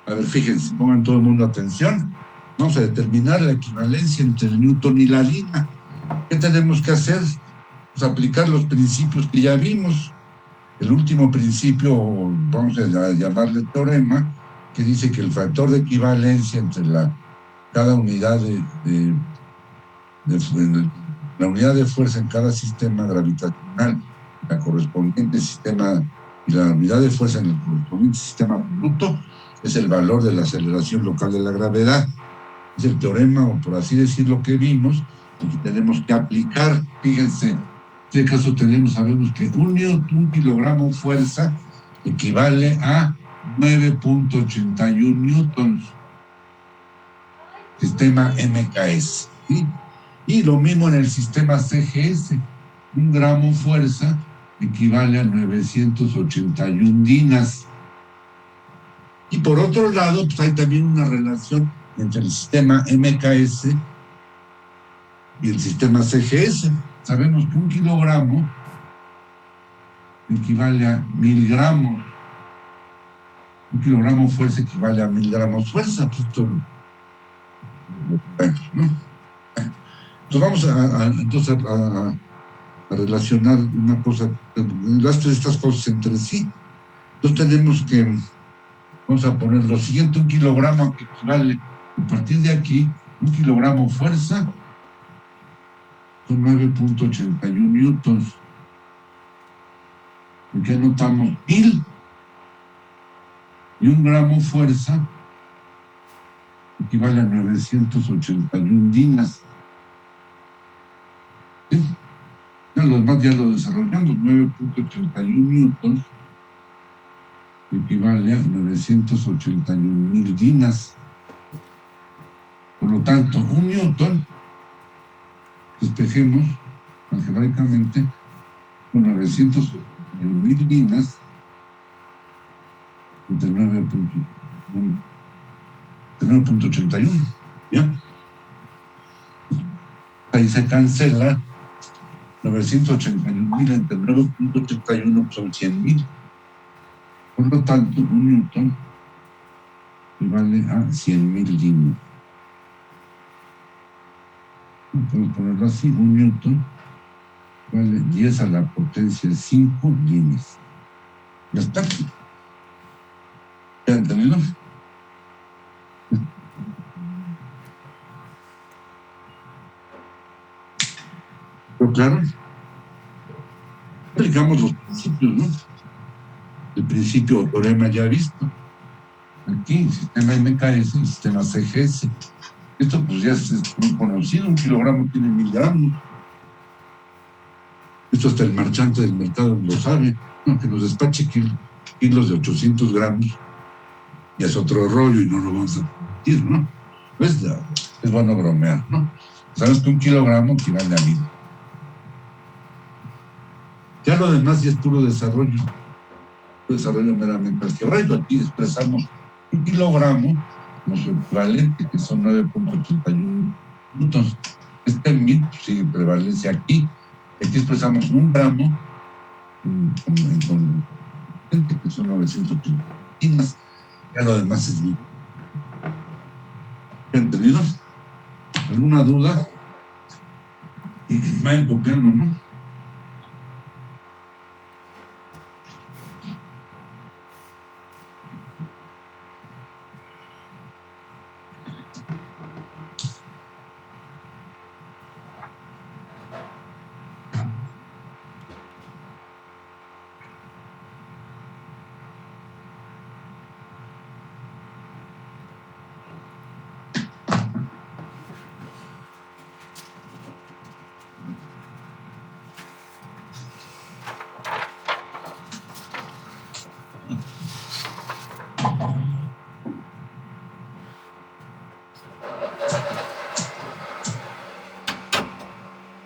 A: A ver, fíjense, pongan todo el mundo atención. Vamos a determinar la equivalencia entre el newton y la dina. ¿Qué tenemos que hacer? Pues aplicar los principios que ya vimos. El último principio, vamos a llamarle teorema, que dice que el factor de equivalencia entre cada unidad la unidad de fuerza en cada sistema gravitacional, la correspondiente sistema, y la unidad de fuerza en el correspondiente sistema bruto, es el valor de la aceleración local de la gravedad. Es el teorema, o por así decirlo, que vimos, y que tenemos que aplicar. Fíjense, en este caso sabemos que un kilogramo fuerza equivale a 9.81 newtons, sistema MKS, ¿sí? Y lo mismo en el sistema CGS, un gramo fuerza equivale a 981 dinas. Y por otro lado, pues hay también una relación entre el sistema MKS y el sistema CGS. Sabemos que un kilogramo equivale a 1000 gramos. Un kilogramo fuerza equivale a 1000 gramos fuerza. Pues esto, bueno, ¿no? Entonces vamos a relacionar una cosa, estas cosas entre sí. Entonces tenemos que, vamos a poner lo siguiente: un kilogramo que equivale, a partir de aquí, un kilogramo fuerza son 9.81 newtons. Aquí anotamos 1000, y un gramo fuerza equivale a 981 dinas. ¿Sí? Ya lo demás ya lo desarrollamos. 9.81 newtons equivale a 981,000 dinas. Por lo tanto, un newton, despejemos algebraicamente, con 981,000 dinas entre 9.81. ¿Ya? Ahí se cancela 981,000 entre 9.81, son 100,000. Por lo tanto, un newton equivale a 100,000 dinas. Podemos ponerlo así: un newton vale 10 a la potencia 5 dinas. Ya está. ¿Ya entendido? Pero claro, aplicamos los principios, ¿no? El principio o teorema ya visto. aquí, sistema MKS, sistema CGS. Esto pues ya es muy conocido, 1 kilogramo tiene 1000 gramos. Esto hasta el marchante del mercado lo sabe, ¿no? Que nos despache kilos de 800 gramos, ya es otro rollo y no lo vamos a permitir, ¿no? Pues es bueno bromear, ¿no? Sabes que 1 kilogramo equivale a 1000. Ya lo demás ya es puro desarrollo meramente algebraico. Aquí expresamos 1 kilogramo como su equivalente, que son 9.81 newtons. Este 1000 sigue prevalencia aquí. Aquí expresamos 1 gramo que son 980. Ya lo demás es 1000. ¿Entendido? ¿Alguna duda? Vayan copiando, ¿no?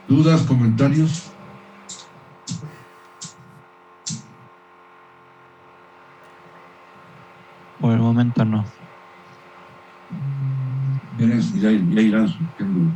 A: ¿Dudas, comentarios?
E: Por el momento no.
A: Ya irán surgiendo.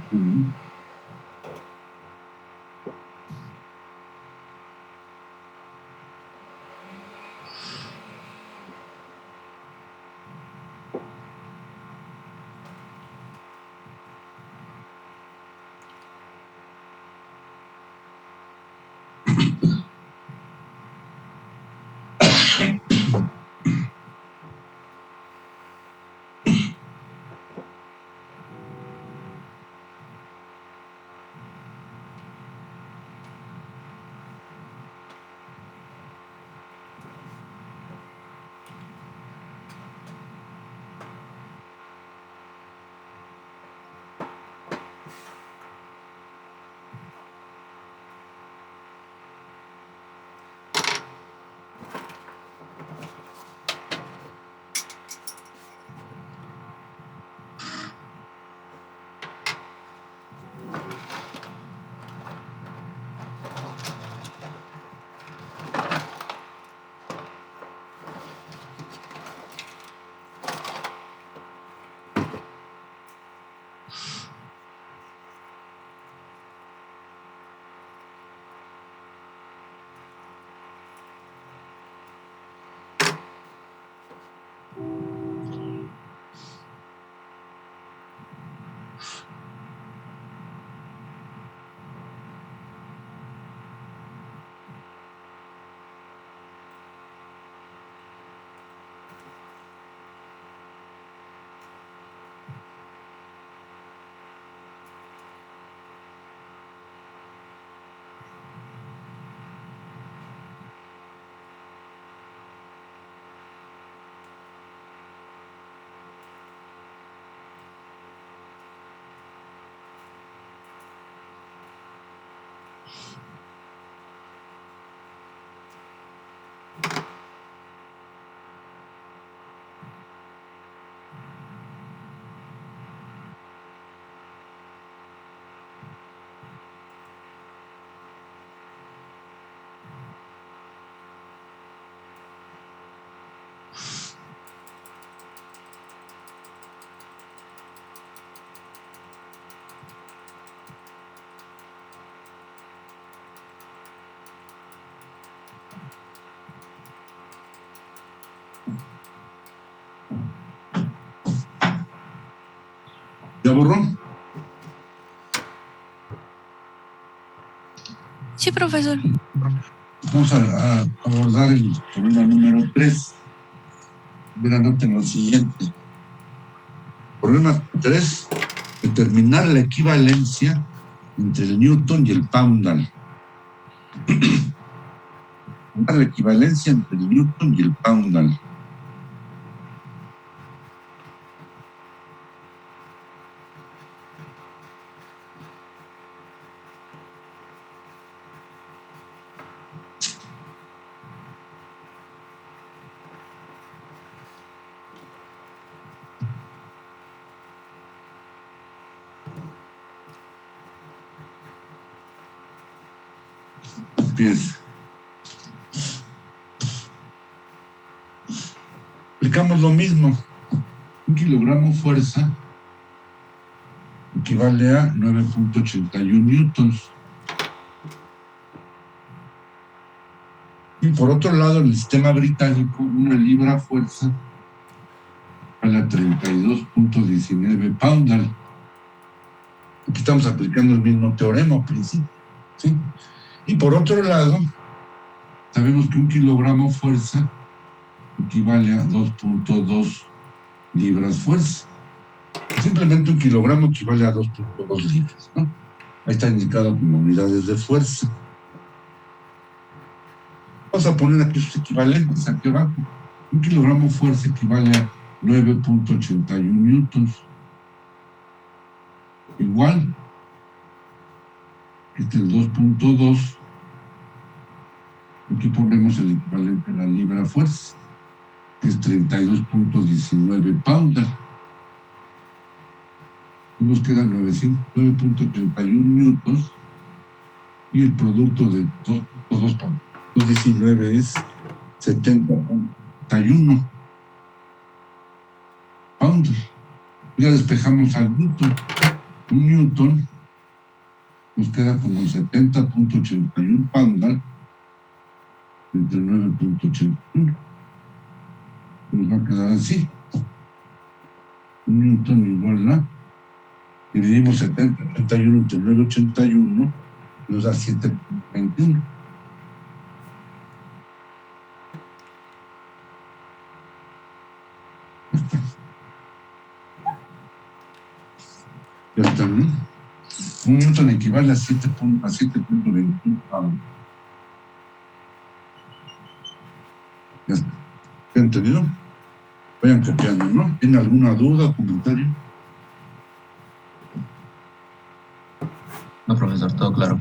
A: ¿Ya borró?
I: Sí, profesor.
A: Vamos a abordar el problema número 3. Mira, noten lo siguiente. Problema 3. Determinar la equivalencia entre el Newton y el Poundal. La equivalencia entre el Newton y el Poundal. Empieza. Aplicamos lo mismo. 1 kilogramo fuerza equivale a 9.81 newtons. Y por otro lado, en el sistema británico, una libra fuerza vale a 32.19 poundal. Aquí estamos aplicando el mismo teorema al principio, ¿sí? Y por otro lado, sabemos que 1 kilogramo fuerza equivale a 2.2 libras fuerza. Simplemente 1 kilogramo equivale a 2.2 libras, ¿no? Ahí está indicado como unidades de fuerza. Vamos a poner aquí sus equivalentes aquí abajo. 1 kilogramo fuerza equivale a 9.81 newtons. Igual, este es 2.2. Aquí ponemos el equivalente a la libra fuerza, que es 32.19 pounds. Y nos quedan 9.81 newtons. Y el producto de 2.2 por 2.19 es 70.1 pounds. Ya despejamos al newton. Un newton nos queda como 70.81 pounds entre 9.81. Nos va a quedar así. Un newton igual a, dividimos 70.81 entre 9.81, nos da 7.21. Ya está, ¿no? Un newton equivale a 7.21 pounds. Ya está. ¿Ya entendido? Vayan copiando, ¿no? ¿Tienen alguna duda o comentario?
C: No, profesor, todo claro.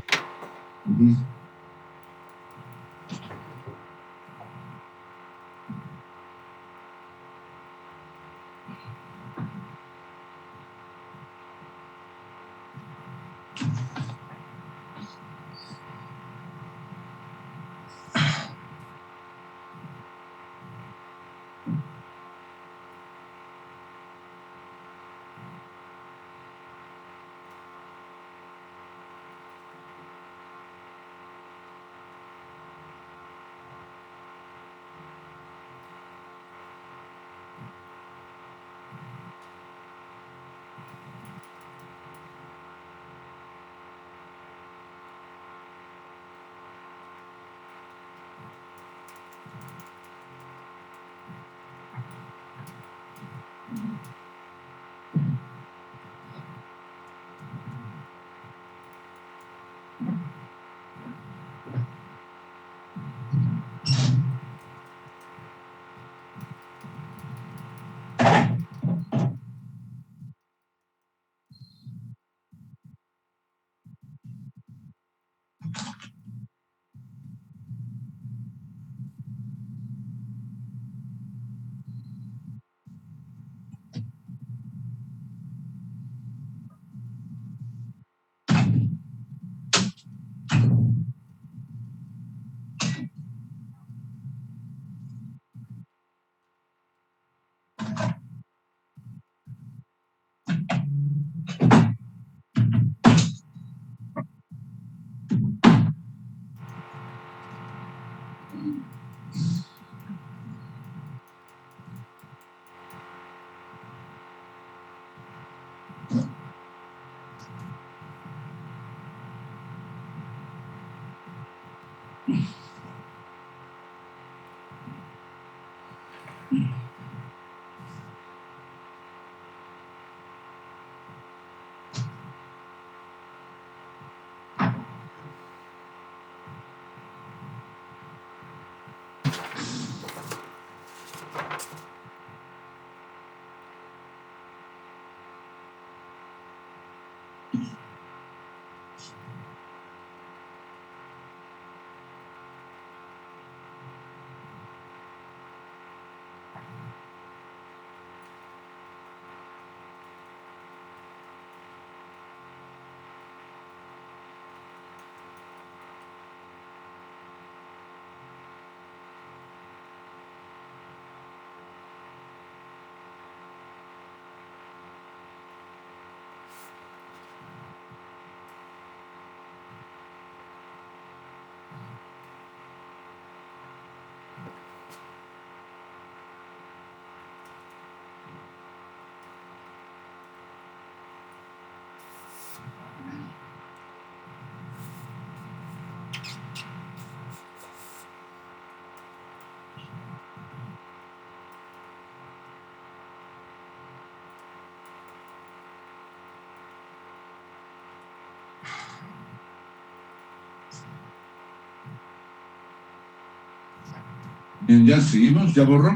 A: Bien, ya seguimos, ya borro.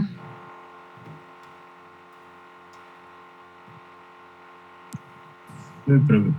B: Sí, profe.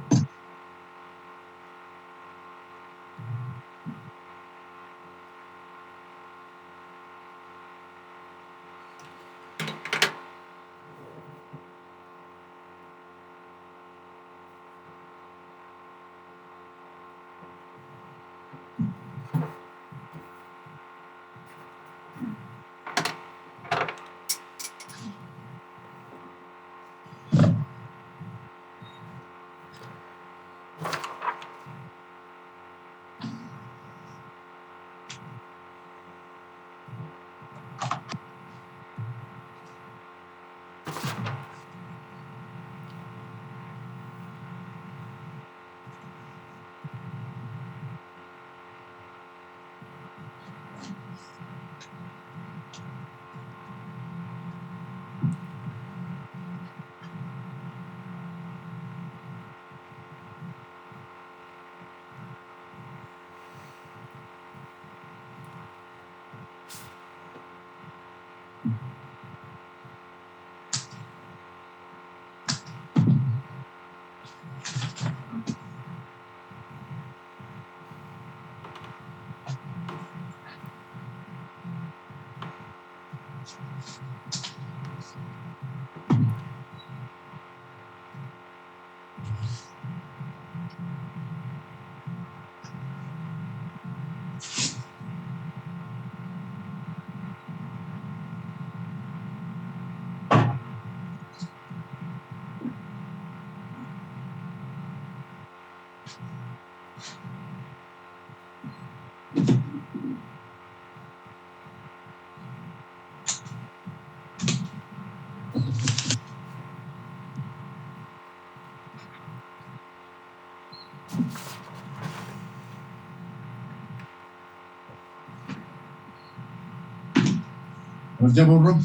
A: Pues ya borro.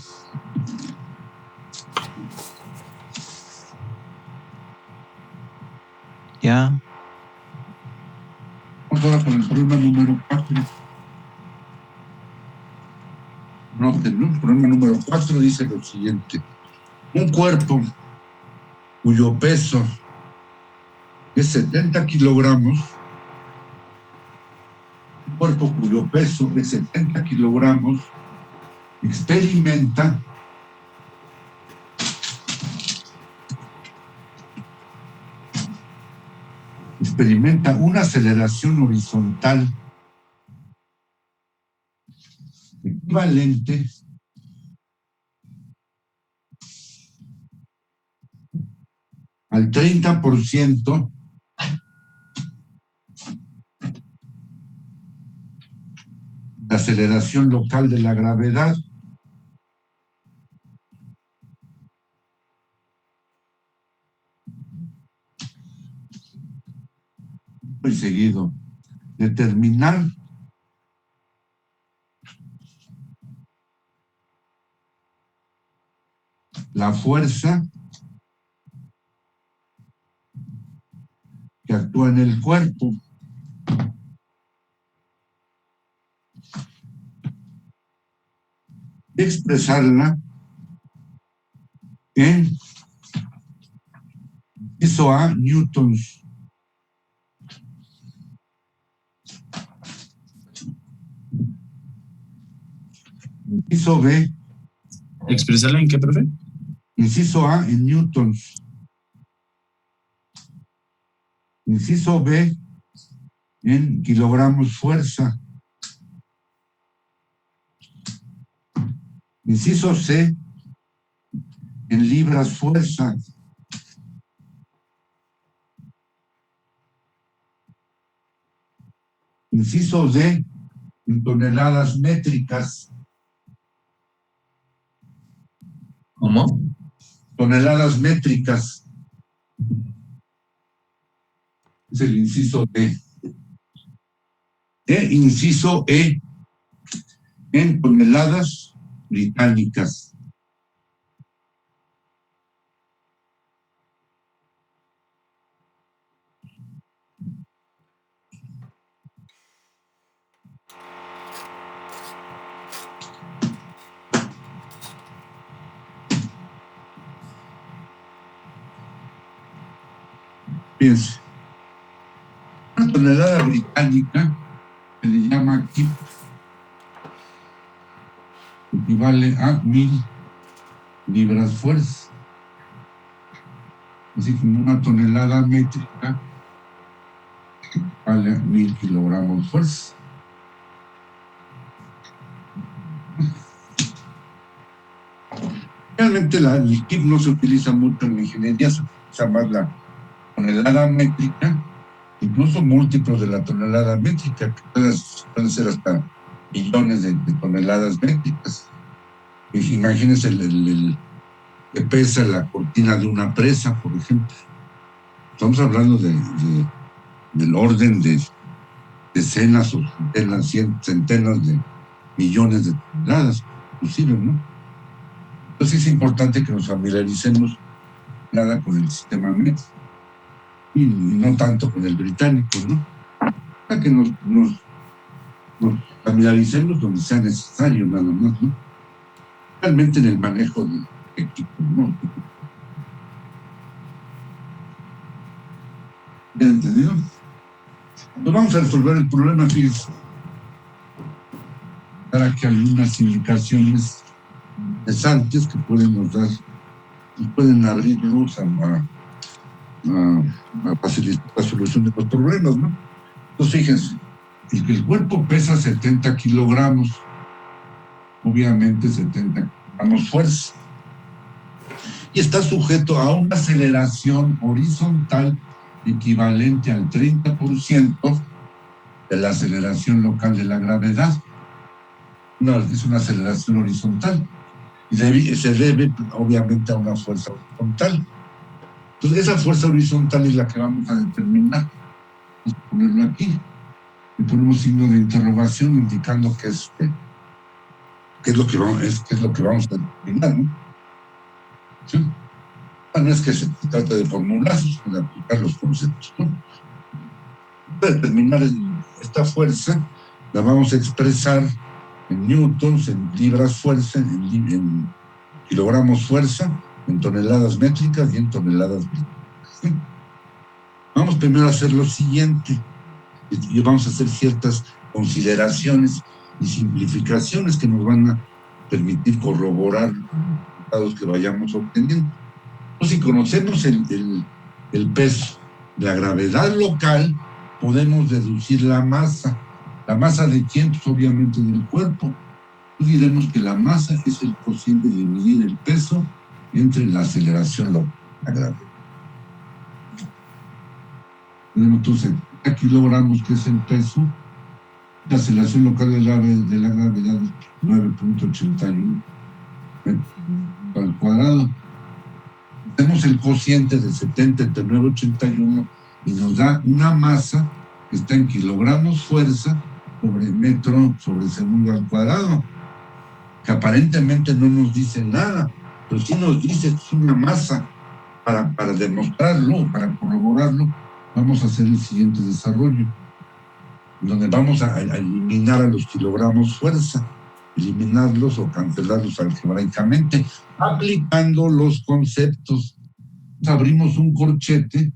E: Ya.
A: Vamos ahora con el problema número 4. Noten, ¿no? El problema número 4 dice lo siguiente. Un cuerpo cuyo peso es 70 kilogramos, un cuerpo cuyo peso es 70 kilogramos, experimenta una aceleración horizontal equivalente al 30% de aceleración local de la gravedad. Muy seguido. Determinar la fuerza que actúa en el cuerpo. Y expresarla en inciso A, newtons. Inciso B.
B: ¿Expresarla en qué, profe?
A: Inciso A en newtons. Inciso B en kilogramos fuerza. Inciso C en libras fuerza. Inciso D en toneladas métricas.
C: ¿Cómo?
A: Toneladas métricas. Es el inciso D. Inciso E en toneladas británicas. Fíjense, una tonelada británica se le llama kip, equivale a 1000 libras fuerza. Así como una tonelada métrica equivale a 1000 kilogramos fuerza. Realmente el kip no se utiliza mucho en la ingeniería, se utiliza más la tonelada métrica, incluso múltiplos de la tonelada métrica, que pueden ser hasta millones de toneladas métricas. Imagínense el que pesa la cortina de una presa, por ejemplo. Estamos hablando del orden de decenas o centenas de millones de toneladas, inclusive, ¿no? Entonces es importante que nos familiaricemos nada con el sistema MEX y no tanto con el británico, ¿no? Para que nos familiaricemos donde sea necesario, nada más, ¿no? Realmente en el manejo de equipos, ¿no? ¿Bien entendido? Pues vamos a resolver el problema, fíjense. Para que algunas indicaciones interesantes que pueden abrir luz a facilitar la solución de los problemas, ¿no? Entonces, fíjense, el cuerpo pesa 70 kilogramos, obviamente 70 kilogramos fuerza, y está sujeto a una aceleración horizontal equivalente al 30% de la aceleración local de la gravedad. Es una aceleración horizontal. Y se debe, obviamente, a una fuerza horizontal. Entonces, esa fuerza horizontal es la que vamos a determinar. Vamos a ponerlo aquí. Y ponemos signo de interrogación indicando qué es lo que vamos a determinar, ¿no? ¿Sí? No es que se trata de formular, sino de aplicar los conceptos, ¿no? Para determinar esta fuerza, la vamos a expresar en newtons, en libras fuerza, en kilogramos fuerza, en toneladas métricas y en toneladas métricas, ¿sí? Vamos primero a hacer lo siguiente, y vamos a hacer ciertas consideraciones y simplificaciones que nos van a permitir corroborar los resultados que vayamos obteniendo. Entonces, si conocemos el peso, la gravedad local, podemos deducir la masa. ¿La masa de quién? Pues obviamente del cuerpo. Entonces diremos que la masa es el cociente de dividir el peso entre la aceleración local y la gravedad. Tenemos entonces 30 kilogramos, que es el peso. La aceleración local de la gravedad es 9.81 metros al cuadrado. Tenemos el cociente de 70 entre 9.81 y nos da una masa que está en kilogramos fuerza sobre metro sobre segundo al cuadrado, que aparentemente no nos dice nada, pero sí nos dice que es una masa. Para demostrarlo, para corroborarlo, vamos a hacer el siguiente desarrollo, donde vamos a eliminar a los kilogramos fuerza, eliminarlos o cancelarlos algebraicamente, aplicando los conceptos. Abrimos un corchete.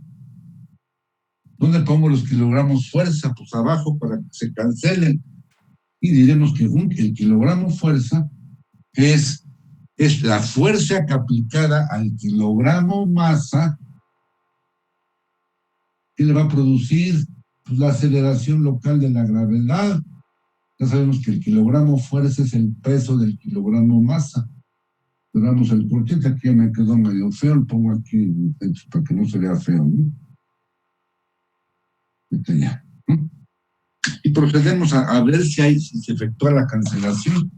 A: ¿Dónde pongo los kilogramos fuerza? Pues abajo, para que se cancelen. Y diremos que el kilogramo fuerza es la fuerza que aplicada al kilogramo masa, que le va a producir pues la aceleración local de la gravedad. Ya sabemos que el kilogramo fuerza es el peso del kilogramo masa. Le damos el corchete, aquí ya me quedó medio feo, lo pongo aquí para que no se vea feo, ¿no? Ya. Y procedemos a ver si se efectúa la cancelación.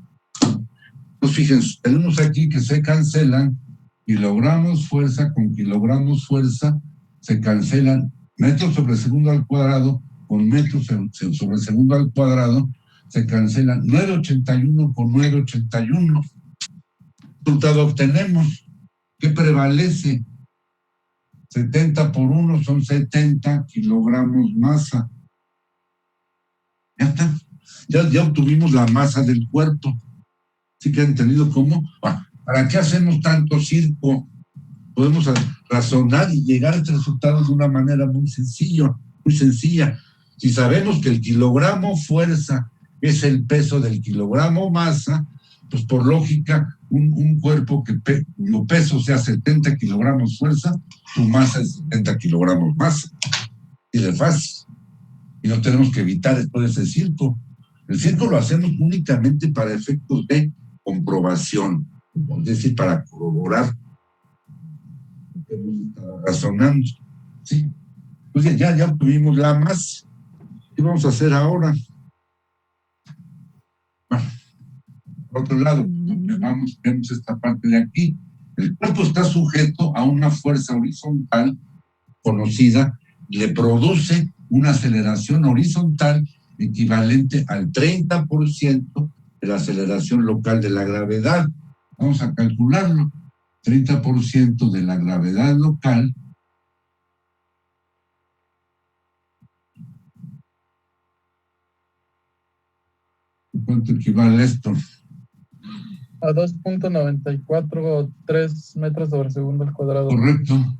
A: Pues fíjense, tenemos aquí que se cancelan kilogramos fuerza con kilogramos fuerza, se cancelan metros sobre segundo al cuadrado con metros sobre segundo al cuadrado, se cancelan 9.81 por 9.81. Resultado obtenemos. ¿Qué prevalece? 70 por 1 son 70 kilogramos masa. Ya está. Ya obtuvimos la masa del cuerpo. ¿Sí que han entendido cómo? ¿Para qué hacemos tanto circo? podemos razonar y llegar a este resultado de una manera muy sencilla. Si sabemos que el kilogramo fuerza es el peso del kilogramo masa, pues por lógica, un cuerpo cuyo peso sea 70 kilogramos fuerza, su masa es 70 kilogramos masa. Y de fácil. Y no tenemos que evitar todo ese circo. El circo lo hacemos únicamente para efectos de comprobación, es decir, para corroborar lo que hemos estado razonando. ¿Sí? Pues ya obtuvimos la masa. ¿Qué vamos a hacer ahora? Bueno, por otro lado, vemos esta parte de aquí. El cuerpo está sujeto a una fuerza horizontal conocida, le produce una aceleración horizontal equivalente al 30% de la aceleración local de la gravedad. Vamos a calcularlo. 30% de la gravedad local ¿cuánto equivale esto?
F: A 2.943 metros sobre segundo al cuadrado.
A: Correcto.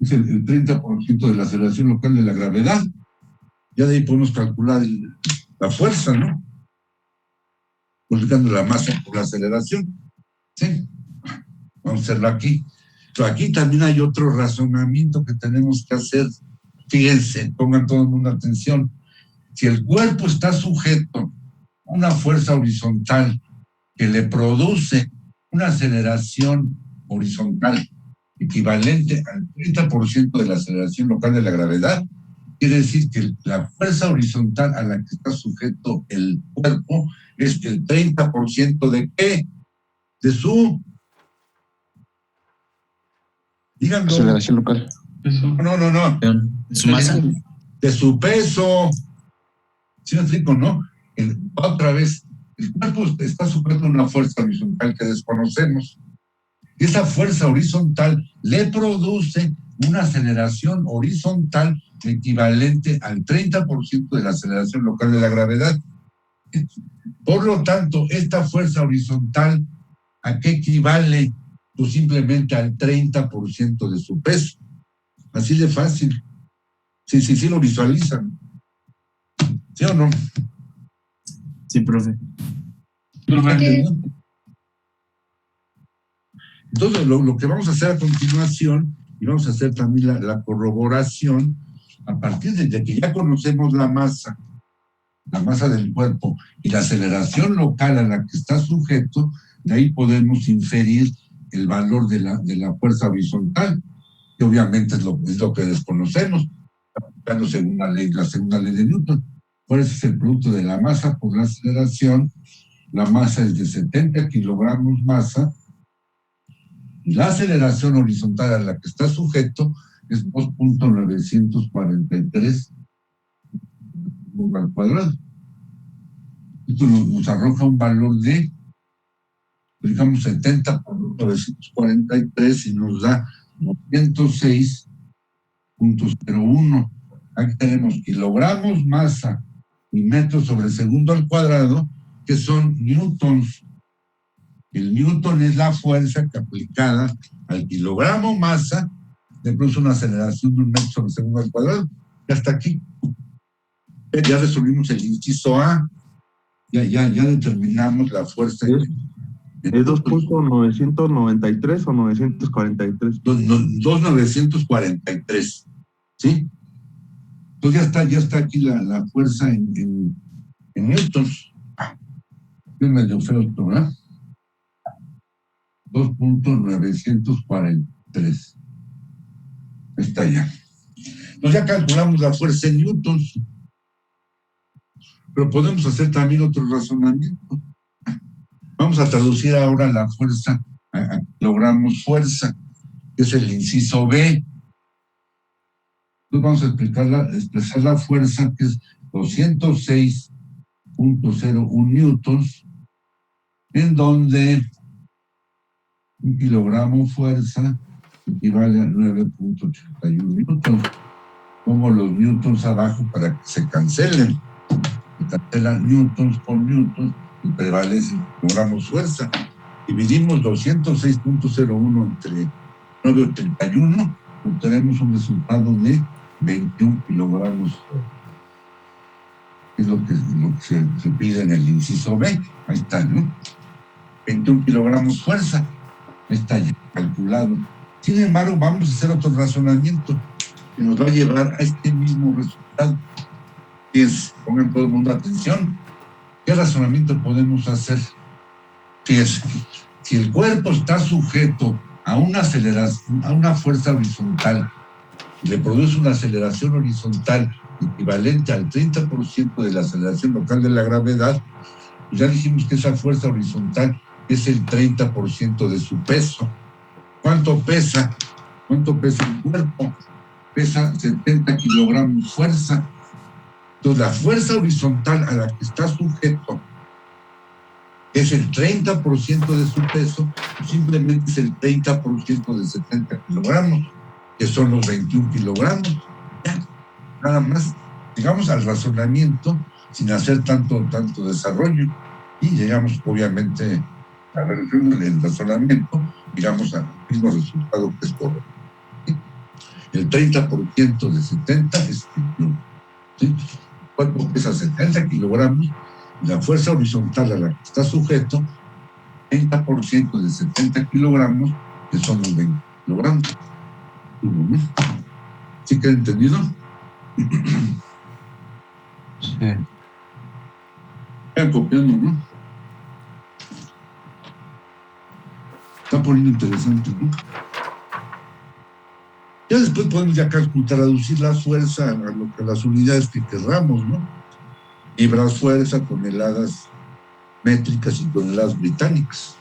A: Es el 30% de la aceleración local de la gravedad. Ya de ahí podemos calcular la fuerza, ¿no? Multiplicando la masa por la aceleración. ¿Sí? Vamos a hacerlo aquí. Pero aquí también hay otro razonamiento que tenemos que hacer. Fíjense, pongan todo el mundo atención. Si el cuerpo está sujeto a una fuerza horizontal que le produce una aceleración horizontal equivalente al 30% de la aceleración local de la gravedad, quiere decir que la fuerza horizontal a la que está sujeto el cuerpo es el 30% ¿de qué? De su... Díganlo.
B: Aceleración local.
A: No.
D: ¿Su masa?
A: De su peso. ¿Sí me explico, no? Otra vez, el cuerpo está sujeto a una fuerza horizontal que desconocemos. Esa fuerza horizontal le produce una aceleración horizontal equivalente al 30% de la aceleración local de la gravedad. Por lo tanto, esta fuerza horizontal, ¿a qué equivale? Pues simplemente al 30% de su peso. Así de fácil. Sí lo visualizan. ¿Sí o no?
D: Sí, profe.
A: Entonces, lo que vamos a hacer a continuación, y vamos a hacer también la corroboración, a partir de que ya conocemos la masa del cuerpo y la aceleración local a la que está sujeto, de ahí podemos inferir el valor de la fuerza horizontal, que obviamente es lo que desconocemos, aplicando la segunda ley de Newton. Por eso es el producto de la masa por la aceleración. La masa es de 70 kilogramos masa, y la aceleración horizontal a la que está sujeto es 2.943 al cuadrado. Esto nos arroja un valor de, digamos, 70 por 943 y nos da 206.01. Aquí tenemos kilogramos masa y metros sobre segundo al cuadrado, que son newtons. El newton es la fuerza que aplicada al kilogramo masa le produce una aceleración de 1 metro sobre segundo al cuadrado. Y hasta aquí. Ya resolvimos el inciso A. Ya determinamos la fuerza.
B: ¿Es 2.993 o 943?
A: 2.943. ¿Sí? Entonces ya está aquí la fuerza en newtons. Es medio feo esto, ¿verdad? 2.943. Está ya. Entonces ya calculamos la fuerza en newtons. Pero podemos hacer también otro razonamiento. Vamos a traducir ahora la fuerza a kilogramos fuerza, que es el inciso B. Entonces vamos a expresar la fuerza, que es 206.01 newtons, en donde un kilogramo fuerza equivale a 9.81 newtons. Pongo los newtons abajo para que se cancelen. Se cancelan newtons por newtons y prevalece kilogramos fuerza. Dividimos 206.01 entre 981, obtenemos un resultado de 21 kilogramos. Es lo que se pide en el inciso B. Ahí está, ¿no? 21 kilogramos fuerza. Ahí está ya calculado. Sin embargo, vamos a hacer otro razonamiento que nos va a llevar a este mismo resultado. Pongan todo el mundo atención. ¿Qué razonamiento podemos hacer? Si el cuerpo está sujeto a una aceleración, a una fuerza horizontal, y le produce una aceleración horizontal equivalente al 30% de la aceleración local de la gravedad, pues ya dijimos que esa fuerza horizontal es el 30% de su peso. ¿Cuánto pesa? ¿Cuánto pesa el cuerpo? Pesa 70 kilogramos fuerza. Entonces, la fuerza horizontal a la que está sujeto es el 30% de su peso, simplemente es el 30% de 70 kilogramos, que son los 21 kilogramos. Ya, nada más. Llegamos al razonamiento sin hacer tanto desarrollo y llegamos, obviamente, a la reducción del razonamiento, llegamos al mismo resultado que es correcto. ¿Sí? El 30% de 70 es 21. ¿Sí? El cuerpo pesa 70 kilogramos. La fuerza horizontal a la que está sujeto, 30% de 70 kilogramos, que son los 20 kilogramos. ¿Sí queda entendido?
E: Sí.
A: Vayan copiando, ¿no? Está poniendo interesante, ¿no? Ya después podemos ya traducir la fuerza a las unidades que querramos, ¿no? Libras fuerza, toneladas métricas y toneladas británicas.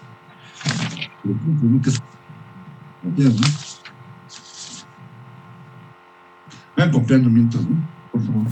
A: Vayan copiando mientras, ¿no? Por favor.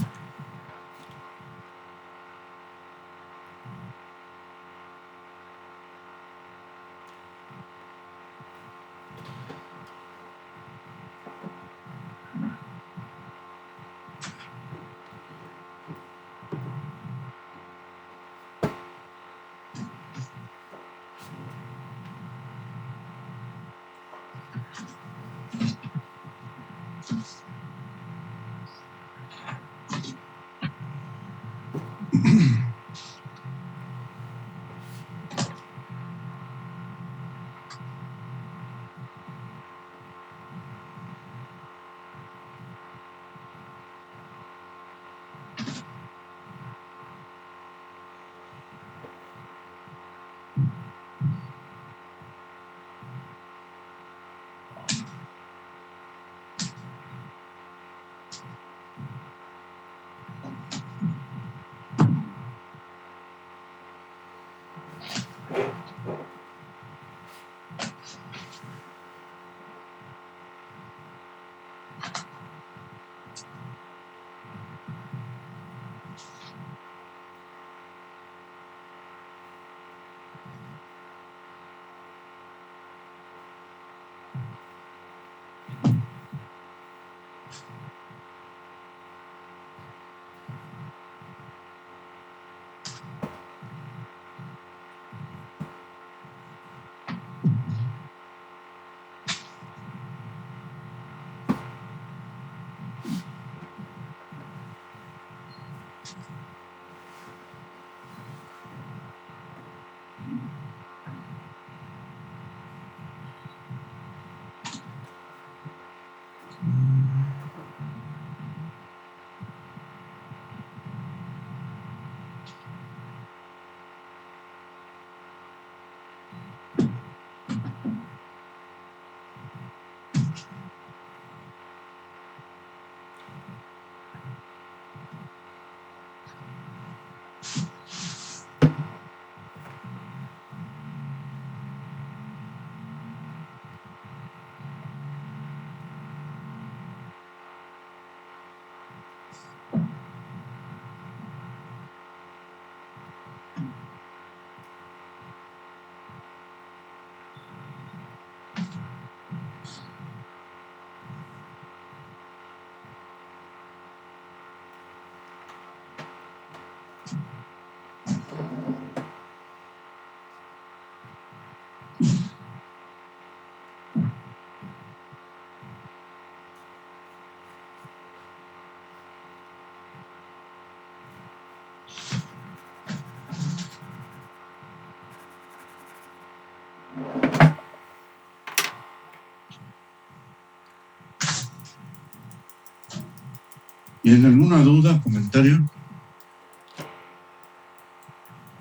A: ¿Tienen alguna duda, comentario?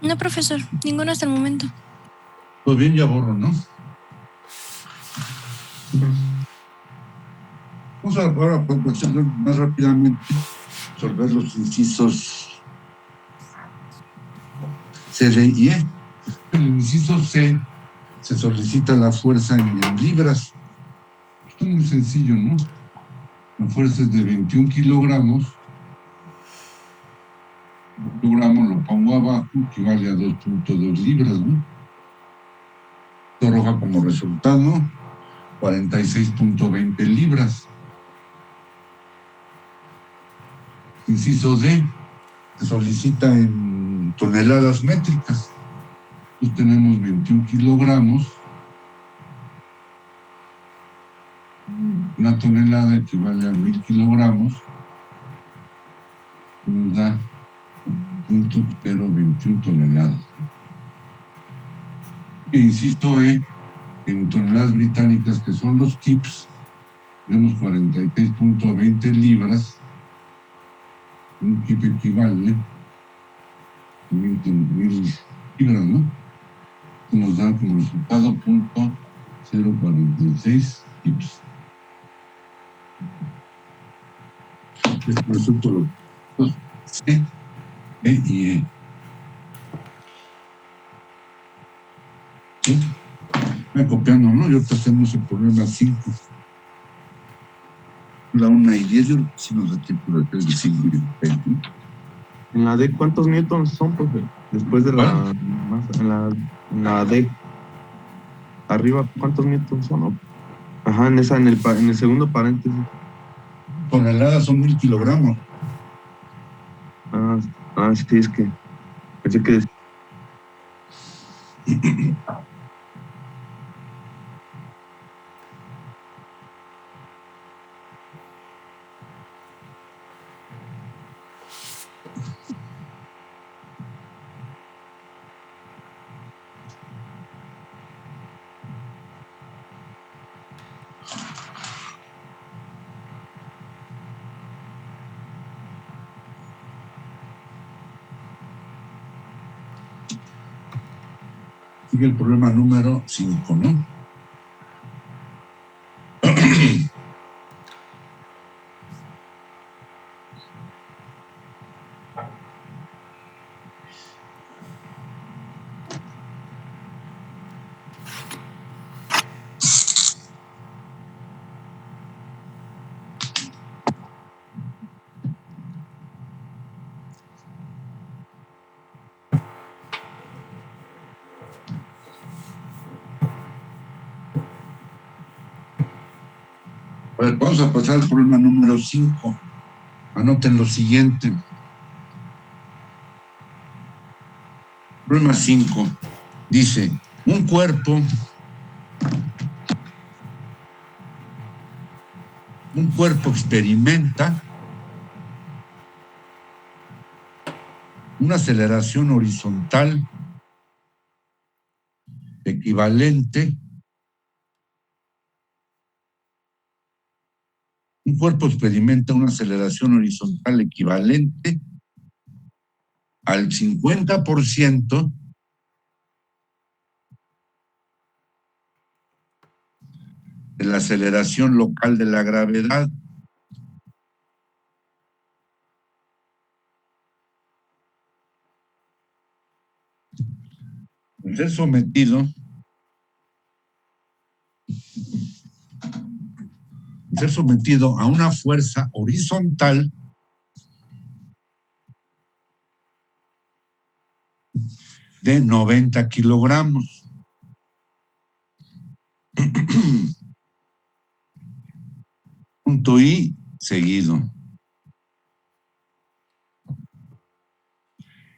I: No, profesor, ninguno hasta el momento.
A: Todo bien, ya borro, ¿no? Vamos a ahora más rápidamente resolver los incisos C, D y E. En el inciso C se solicita la fuerza en libras. Esto es muy sencillo, ¿no? La fuerza es de 21 kilogramos. El kilogramo lo pongo abajo, equivale a 2.2 libras, ¿no? Esto arroja como resultado 46.20 libras. Inciso D, se solicita en toneladas métricas. Pues tenemos 21 kilogramos. Una tonelada equivale a 1000 kilogramos. Nos da 0.021 toneladas. E inciso E, en toneladas británicas, que son los kips, tenemos 46.20 libras. Un kip equivale a 1000 libras, ¿no? Que nos da como resultado 0.046 kips. Este resultado C, E y E. ¿Sí? Me copiando, ¿no? Y ahorita hacemos el problema 5. La 1 y 10, yo sí nos da tiempo de 3 de 5 y 20.
B: En la D, ¿cuántos newtons son, profe? Después de la masa, en la D. Arriba, ¿cuántos newtons son? Ajá, en el segundo paréntesis.
A: Toneladas son 1000 kilogramos.
B: Sí, es que pensé que
A: Sigue el problema número 5, ¿no? A ver, vamos a pasar al problema número 5. Anoten lo siguiente. Problema 5. Dice, un cuerpo experimenta una aceleración horizontal equivalente. Un cuerpo experimenta una aceleración horizontal equivalente al 50% de la aceleración local de la gravedad. Al ser sometido a una fuerza horizontal de 90 kilogramos. Punto I seguido.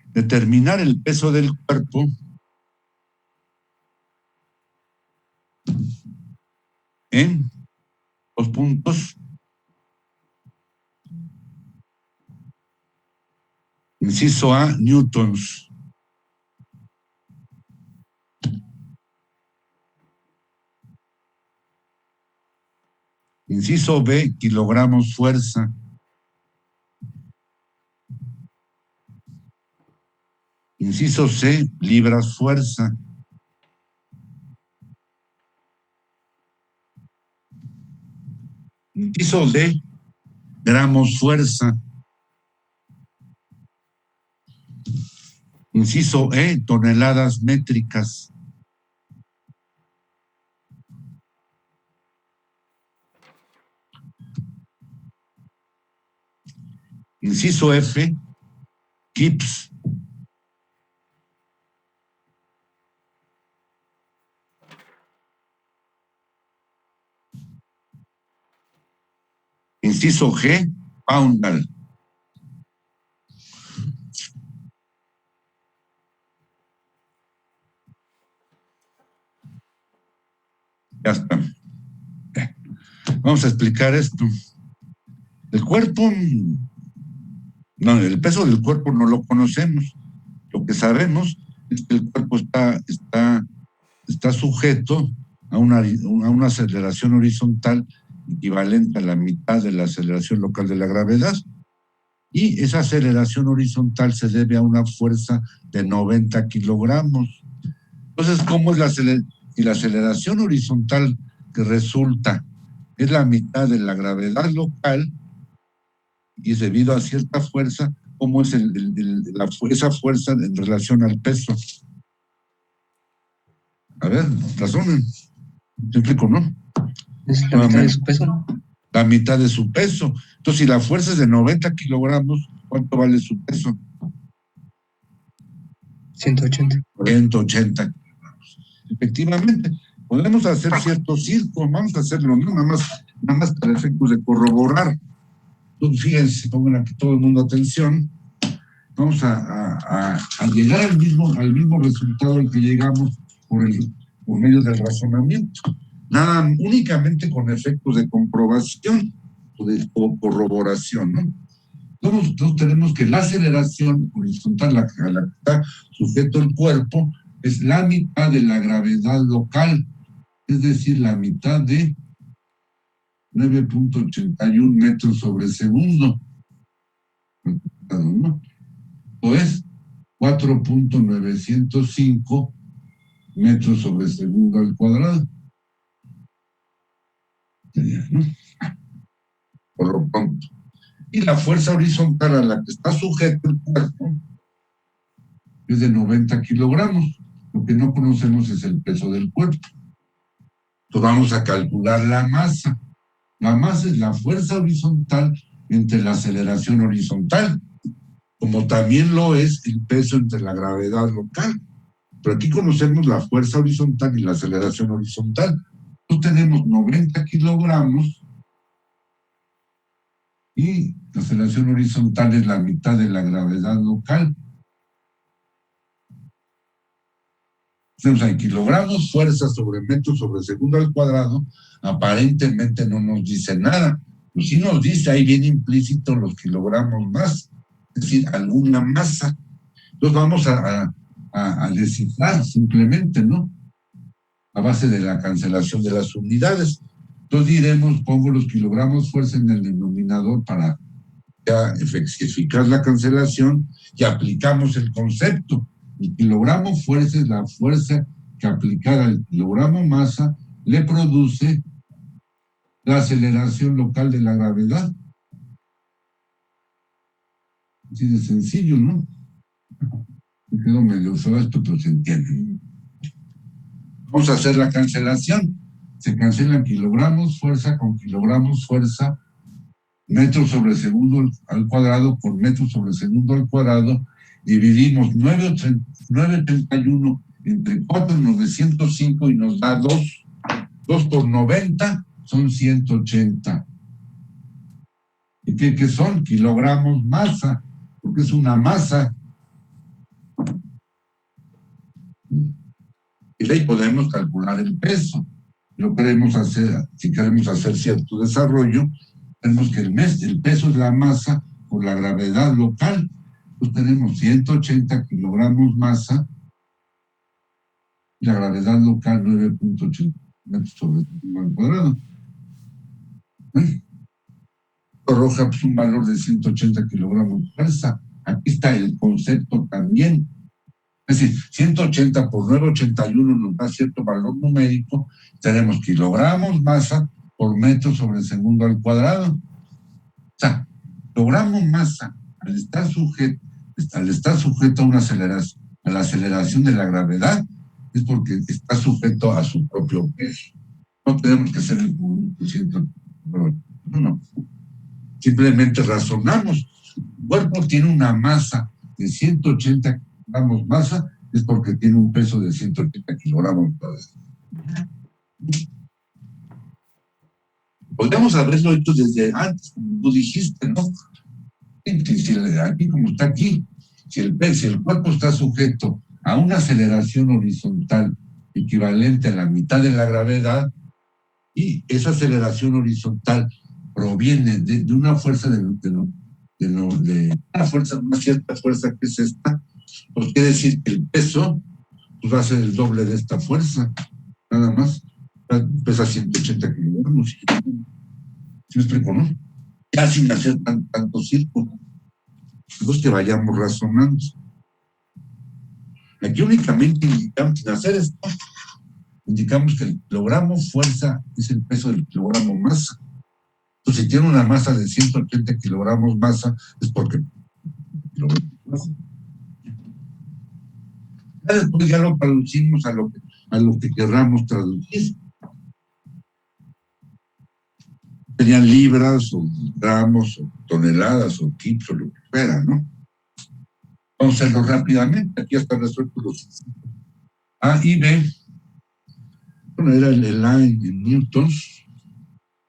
A: Determinar el peso del cuerpo en los puntos. Inciso A, newtons. Inciso B, kilogramos fuerza. Inciso C, libras fuerza. Inciso D, gramos fuerza. Inciso E, toneladas métricas. Inciso F, kips. Inciso G, poundal. Ya está. Vamos a explicar esto. El cuerpo, no, el peso del cuerpo no lo conocemos. Lo que sabemos es que el cuerpo está sujeto a una aceleración horizontal equivalente a la mitad de la aceleración local de la gravedad. Y esa aceleración horizontal se debe a una fuerza de 90 kilogramos. Entonces, ¿cómo es la aceleración horizontal que resulta? Es la mitad de la gravedad local y es debido a cierta fuerza, ¿cómo es esa fuerza en relación al peso? A ver, razonen. ¿Te explico, no?
G: Es la mitad de su peso.
A: La mitad de su peso. Entonces, si la fuerza es de 90 kilogramos, ¿cuánto vale su peso?
G: 180.
A: 180 kilogramos. Efectivamente, podemos hacer cierto círculo, vamos a hacerlo, ¿no? Nada más para efectos de corroborar. Entonces, fíjense, pongan aquí todo el mundo atención. Vamos a llegar al mismo resultado al que llegamos por medio del razonamiento. Nada, únicamente con efectos de comprobación o de corroboración, ¿no? Nosotros tenemos que la aceleración horizontal a la que está sujeto el cuerpo es la mitad de la gravedad local, es decir, la mitad de 9.81 metros sobre segundo, ¿no? O es 4.905 metros sobre segundo al cuadrado. ¿No? Por lo pronto. Y la fuerza horizontal a la que está sujeto el cuerpo es de 90 kilogramos. Lo que no conocemos es el peso del cuerpo. Entonces vamos a calcular la masa. La masa es la fuerza horizontal entre la aceleración horizontal, como también lo es el peso entre la gravedad local. Pero aquí conocemos la fuerza horizontal y la aceleración horizontal. Entonces tenemos 90 kilogramos y la aceleración horizontal es la mitad de la gravedad local. Tenemos ahí kilogramos, fuerza sobre metro sobre segundo al cuadrado, aparentemente no nos dice nada. Pues sí nos dice, ahí viene implícito los kilogramos más, es decir, alguna masa. Entonces vamos a descifrar simplemente, ¿no? A base de la cancelación de las unidades. Entonces diremos, pongo los kilogramos fuerza en el denominador para ya eficar la cancelación y aplicamos el concepto. El kilogramo fuerza es la fuerza que aplicada al kilogramo masa le produce la aceleración local de la gravedad. Así de sencillo, ¿no? Me quedo medio feo esto, pero se entiende. Vamos a hacer la cancelación. Se cancelan kilogramos fuerza con kilogramos fuerza, metros sobre segundo al cuadrado por metros sobre segundo al cuadrado. Dividimos 9.31 entre 4.905 y nos da 2. 2 por 90 son 180. ¿Y qué son? Kilogramos masa, porque es una masa. Y de ahí podemos calcular el peso. Lo queremos hacer, si queremos hacer cierto desarrollo, tenemos que el peso es la masa por la gravedad local. Pues tenemos 180 kilogramos masa, y la gravedad local 9.80 metros sobre segundo al cuadrado. Arroja pues, un valor de 180 kilogramos de fuerza. Aquí está el concepto también. Es decir, 180 por 981 nos da cierto valor numérico. Tenemos kilogramos masa por metro sobre segundo al cuadrado. O sea, logramos masa al estar sujeto a una aceleración, a la aceleración de la gravedad, es porque está sujeto a su propio peso. No tenemos que hacer el 1%. No. Simplemente razonamos. El cuerpo tiene una masa de 180 kilogramos masa, es porque tiene un peso de 180 kilogramos. Podríamos haberlo hecho desde antes, como tú dijiste, ¿no? Aquí, como está aquí, si el cuerpo está sujeto a una aceleración horizontal equivalente a la mitad de la gravedad, y esa aceleración horizontal proviene de una fuerza una cierta fuerza que es esta, pues quiere decir que el peso pues va a ser el doble de esta fuerza, nada más. Pesa 180 kilogramos. ¿Sí me explico, no? Ya sin hacer tanto círculo. Entonces que vayamos razonando. Aquí únicamente indicamos, sin hacer esto, indicamos que el kilogramo fuerza es el peso del kilogramo masa. Entonces, si tiene una masa de 180 kilogramos masa, es porque ya después ya lo traducimos a lo que querramos traducir. Serían libras, o gramos, o toneladas, o kilos, o lo que fuera, ¿no? Vamos a hacerlo rápidamente. Aquí están resueltos los A y B. Bueno, era el A en newtons.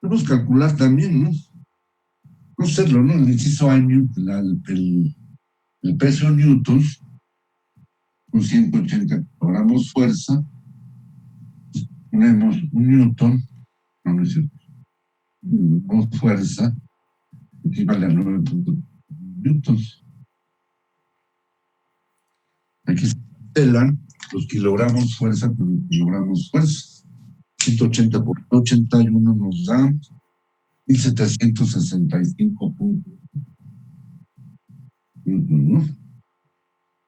A: Podemos calcular también, ¿no? No hacerlo, ¿no? El inciso A en newton, el peso en newtons, con 180 kilogramos fuerza, ponemos un newton, no es cierto, fuerza, equivale a 9 newtons. Aquí se cancelan los kilogramos fuerza por los kilogramos fuerza. 180 por 81 nos da 1765 puntos.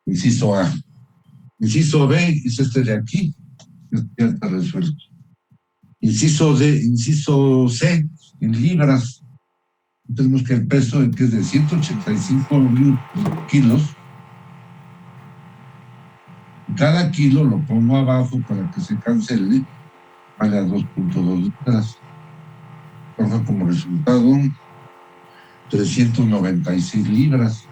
A: Inciso A. Inciso B es este de aquí. Ya está resuelto. Inciso C, en libras. Tenemos que el peso, que es de 185 kilos. Cada kilo lo pongo abajo para que se cancele, vale a 2.2 libras. Coja como resultado 396 libras.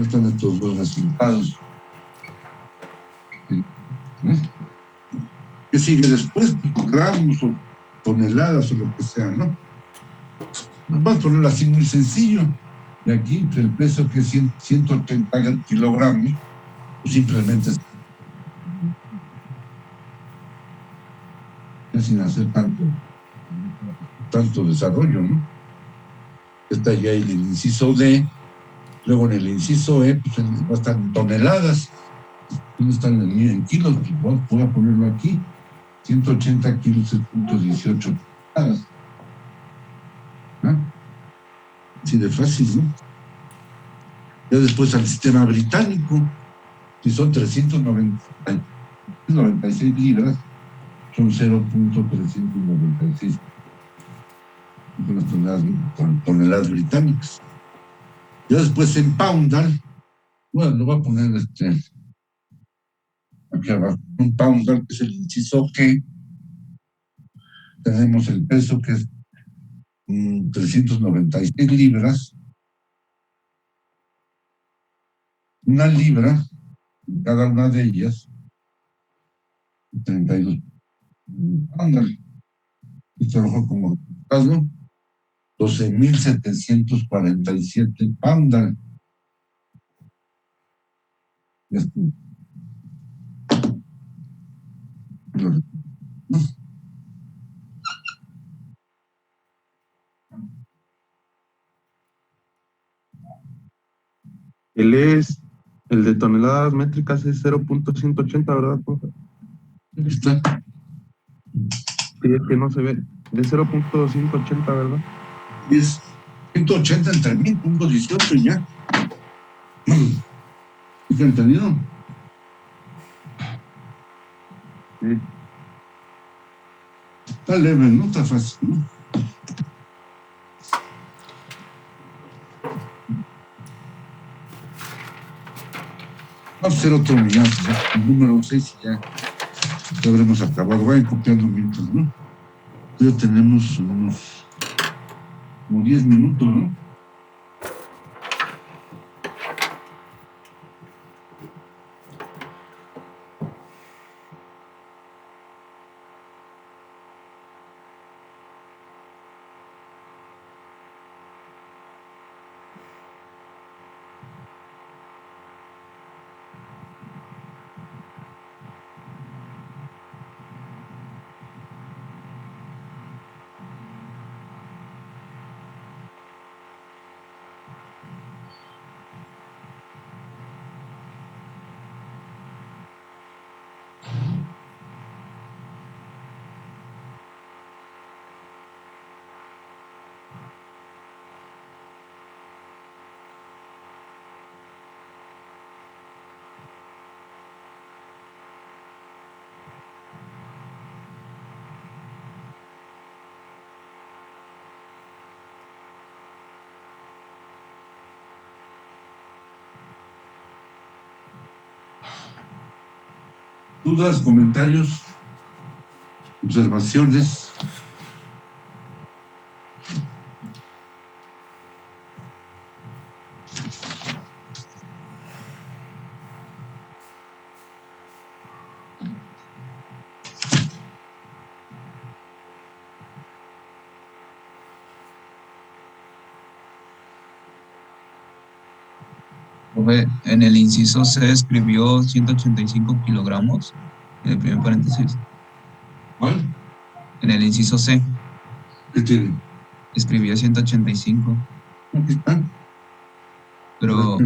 A: Están estos dos resultados. ¿Qué sigue después? Gramos o toneladas o lo que sea, ¿no? Vamos a ponerlo así muy sencillo. De aquí, el peso que es 180 kilogramos, pues simplemente sin hacer tanto desarrollo, ¿no? Está ya el inciso D, luego en el inciso E, pues va a estar en toneladas. ¿Dónde están en kilos? Pues voy a ponerlo aquí. 180 kilos es 0.18 toneladas. ¿Ah? Así de fácil, ¿no? Ya después al sistema británico, si son 396 libras, son 0.396 toneladas británicas. Ya después en poundal, bueno, lo voy a poner aquí abajo, un poundal, que es el inciso G. Tenemos el peso que es 396 libras. Una libra, cada una de ellas, 32. Ándale. Esto lo como resultado, 12.747 pounds.
B: El de toneladas métricas es 0.180, ¿verdad, profe?
A: Ahí está.
B: Sí, es que no se ve. Es 0.180, ¿verdad?
A: Es 180 entre 1000, punto 18 y ya. ¿Sí entendido? Sí. Está leve, no está fácil, ¿no? Vamos a hacer otro unidad, el número 6 y ya habremos acabado. Vayan copiando mientras, ¿no? Ya tenemos unos como 10 minutos, ¿no? Dudas, comentarios, observaciones.
C: En el inciso C escribió 185 kilogramos, en el primer paréntesis.
A: ¿Cuál?
C: En el inciso C
A: ¿Qué tiene?
C: escribió 185,
A: Aquí está.
C: pero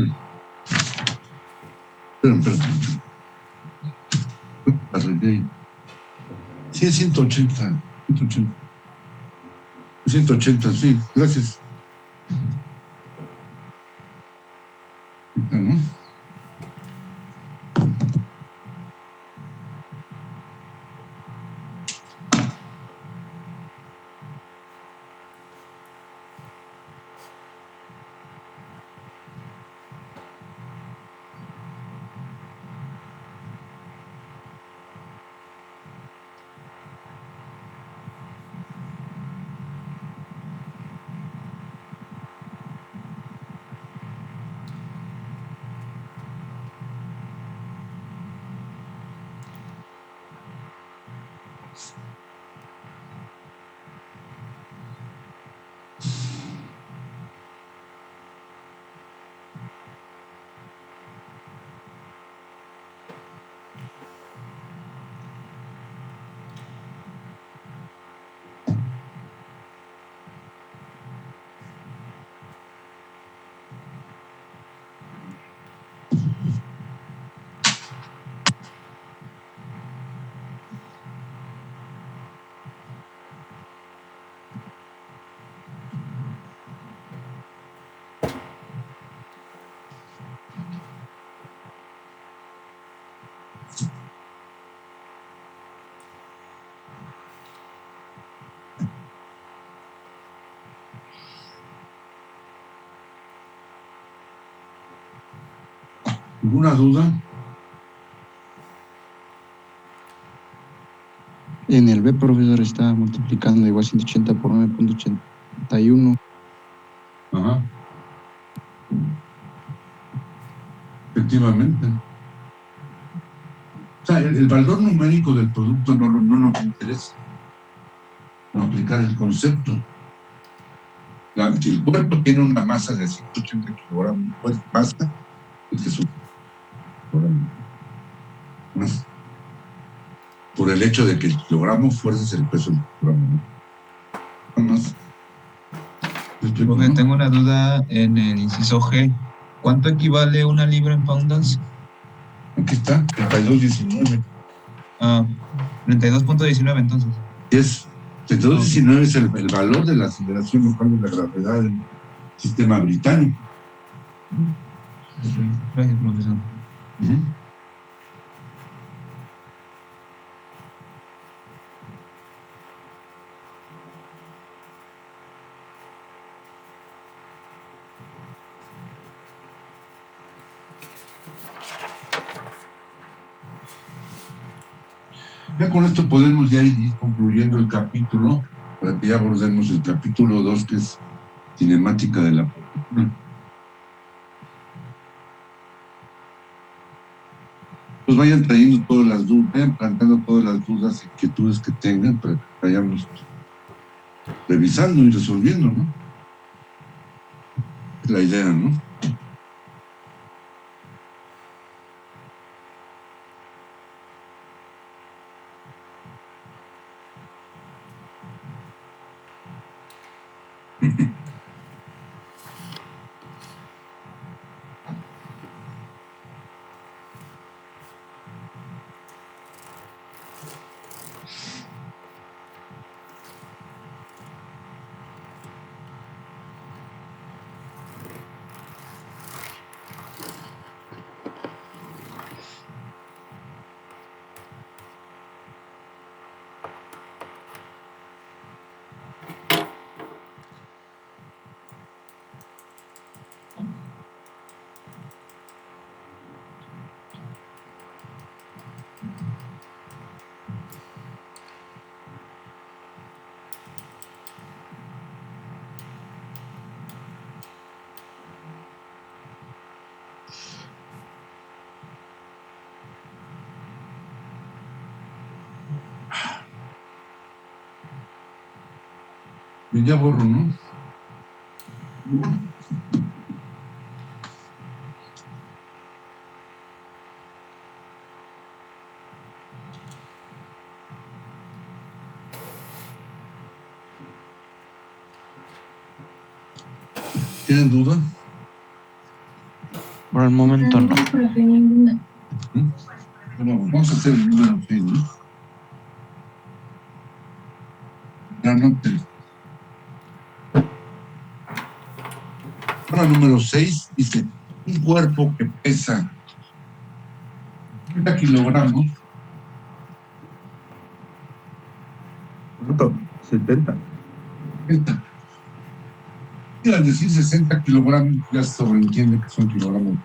A: Espera. Arreglé. Sí, es 180. 180, sí, gracias. ¿No? ¿Alguna duda?
J: En el B, profesor, está multiplicando igual 180 por 9.81.
A: Ajá. Efectivamente. O sea, el valor numérico del producto no nos interesa. No aplicar el concepto. Si el cuerpo tiene una masa de 180 kilogramos, pues basta, es que es un kilogramo más. Por el hecho de que el kilogramo fuerza es el peso del kilogramo, ¿no? Nada más.
C: Porque tengo una duda en el inciso G. ¿Cuánto equivale una libra en pounds?
A: Aquí está, 32.19.
C: Ah, 32.19 entonces.
A: Es 32.19 es el valor de la aceleración local de la gravedad sistema británico.
C: Gracias, profesor.
A: Ujú. Ya con esto podemos ya ir concluyendo el capítulo, para que ya abordemos el capítulo 2, que es cinemática de la película. Pues vayan trayendo todas las dudas, vayan planteando todas las dudas e inquietudes que tengan para que vayamos revisando y resolviendo, ¿no? Es la idea, ¿no? Y ya borro, ¿no? ¿Tienen duda?
E: Por el momento no.
H: No, profe, ninguna.
A: Bueno, vamos a hacer el número 6, ¿no? La nota. Ahora, número 6 dice: un cuerpo que pesa 30 kilogramos,
B: ¿Cuánto? 70.
A: 30. Y al decir 60 kilogramos, ya se sobreentiende que son kilogramos.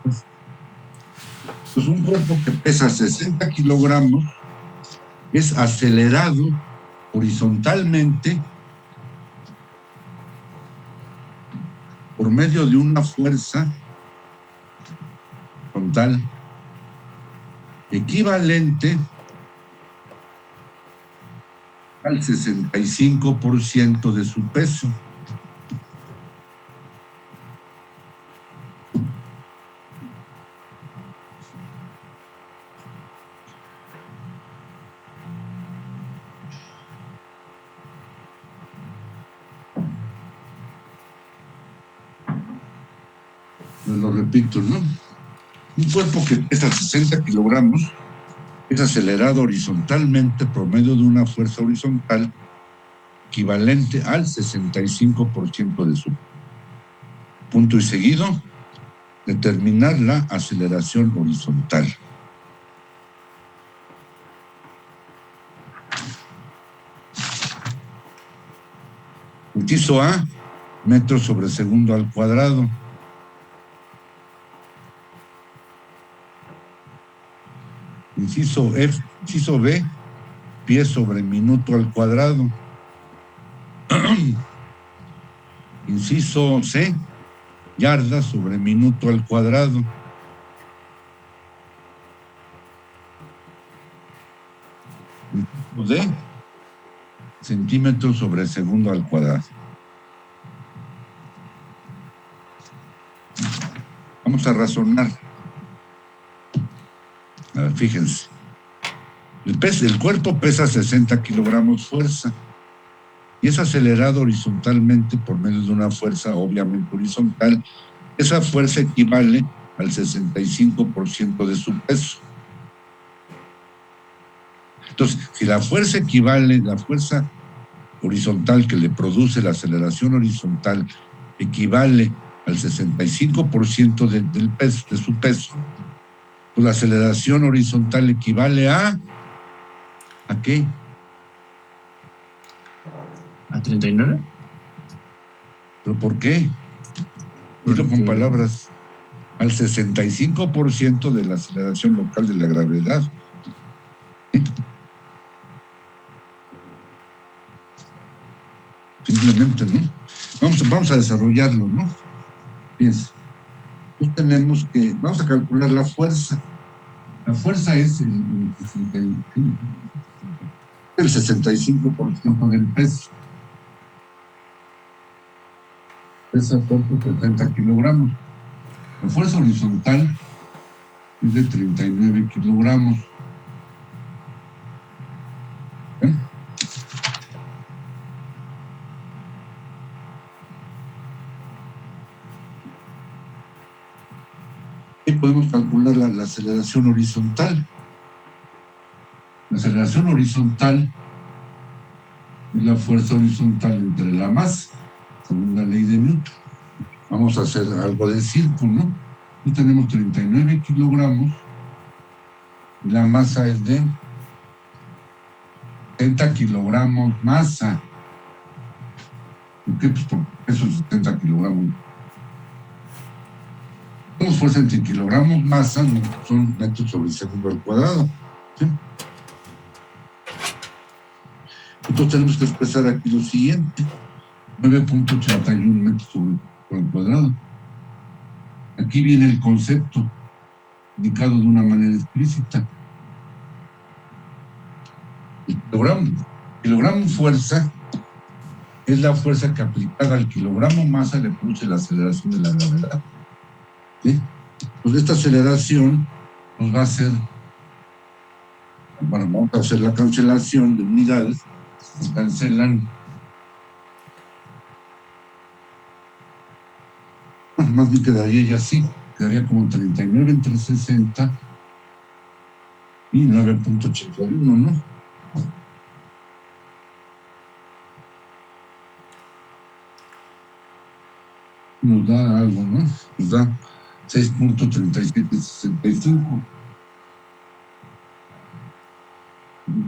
A: Pues un cuerpo que pesa 60 kilogramos es acelerado horizontalmente por medio de una fuerza horizontal equivalente al 65% de su peso. Lo repito, ¿no? Un cuerpo que pesa 60 kilogramos es acelerado horizontalmente por medio de una fuerza horizontal equivalente al 65% de su punto y seguido, determinar la aceleración horizontal. Inciso A, metros sobre segundo al cuadrado. Inciso B, pies sobre minuto al cuadrado. Inciso C, yardas sobre minuto al cuadrado. Inciso D, centímetros sobre segundo al cuadrado. Vamos a razonar. A ver, fíjense. El cuerpo pesa 60 kilogramos fuerza y es acelerado horizontalmente por medio de una fuerza obviamente horizontal. Esa fuerza equivale al 65% de su peso. Entonces, si la fuerza equivale, la fuerza horizontal que le produce la aceleración horizontal equivale al 65% del peso, de su peso, pues la aceleración horizontal equivale ¿a qué?
D: ¿A 39?
A: ¿Pero por qué? Dilo con palabras. Al 65% de la aceleración local de la gravedad. ¿Sí? Simplemente, ¿no? Vamos a desarrollarlo, ¿no? Fíjense. Pues tenemos que, vamos a calcular la fuerza. La fuerza es el 65% del peso. Pesa 70 kilogramos. La fuerza horizontal es de 39 kilogramos. ¿Eh? Y podemos calcular la aceleración horizontal. La aceleración horizontal es la fuerza horizontal entre la masa, según la ley de Newton. Vamos a hacer algo de círculo, ¿no? Aquí tenemos 39 kilogramos y la masa es de 70 kilogramos masa. ¿Por qué? Pues porque esos 70 kilogramos. Todos fuerza entre kilogramos masa son metros sobre segundo al cuadrado. ¿Sí? Entonces tenemos que expresar aquí lo siguiente: 9.81 metros sobre el cuadrado. Aquí viene el concepto indicado de una manera explícita. El kilogramo fuerza es la fuerza que aplicada al kilogramo masa le produce la aceleración de la gravedad. ¿Sí? Pues esta aceleración nos va a hacer, bueno, vamos a hacer la cancelación de unidades, se cancelan, más bien quedaría ya así, quedaría como 39 entre 60 y 9.81, ¿no? Nos da algo, ¿no? Nos da 6.3765.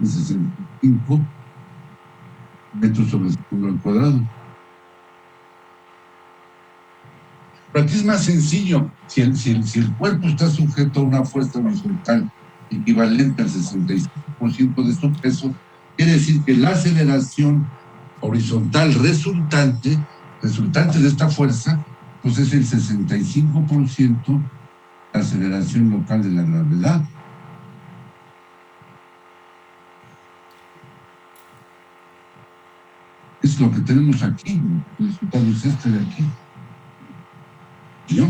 A: 65 metros sobre segundo al cuadrado. Pero aquí es más sencillo. Si el cuerpo está sujeto a una fuerza horizontal equivalente al 65% de su peso, quiere decir que la aceleración horizontal resultante de esta fuerza, pues es el 65% de la aceleración local de la gravedad. Es lo que tenemos aquí, el resultado es este de aquí. ¿No? O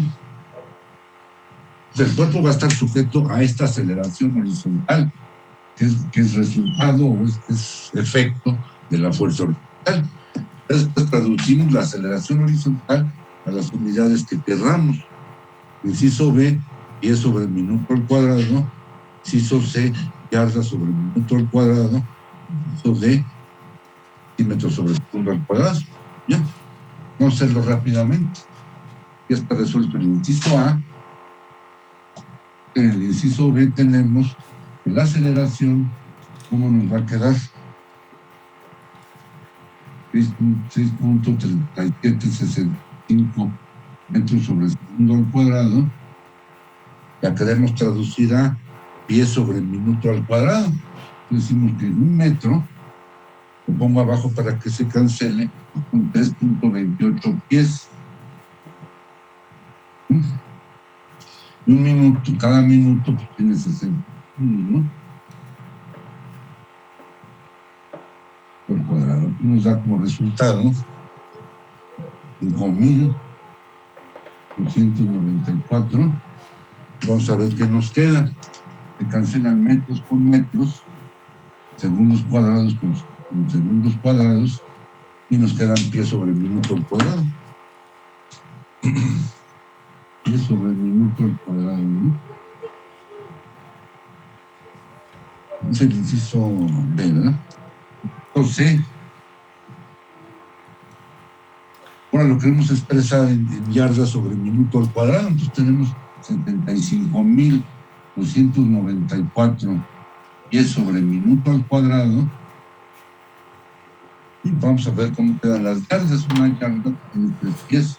A: sea, el cuerpo va a estar sujeto a esta aceleración horizontal, que es resultado o es efecto de la fuerza horizontal. Después traducimos la aceleración horizontal a las unidades que querramos. Inciso B, pie sobre el minuto al cuadrado. Inciso C, yardas sobre el minuto al cuadrado. Inciso D, centímetros sobre segundo al cuadrado. ¿Ya? Vamos a hacerlo rápidamente. Ya está resuelto el inciso A. En el inciso B tenemos la aceleración, ¿cómo nos va a quedar? 6.3765 metros sobre segundo al cuadrado. La queremos traducir a pie sobre minuto al cuadrado. Decimos que en un metro, lo pongo abajo para que se cancele, con 3.28 pies. Un minuto, cada minuto pues, tiene 60, ¿no? Por cuadrado. Nos da como resultado 5.294. Vamos a ver qué nos queda. Se cancelan metros con metros, segundos cuadrados con segundos cuadrados, y nos quedan pies sobre minuto al cuadrado. Pies sobre minuto al cuadrado, ¿no? Es el inciso B, ¿verdad? Entonces, Ahora lo queremos expresar en yardas sobre minuto al cuadrado, entonces tenemos 75.294 pies sobre minuto al cuadrado. Y vamos a ver cómo quedan las yardas. Una yarda tiene 3 pies.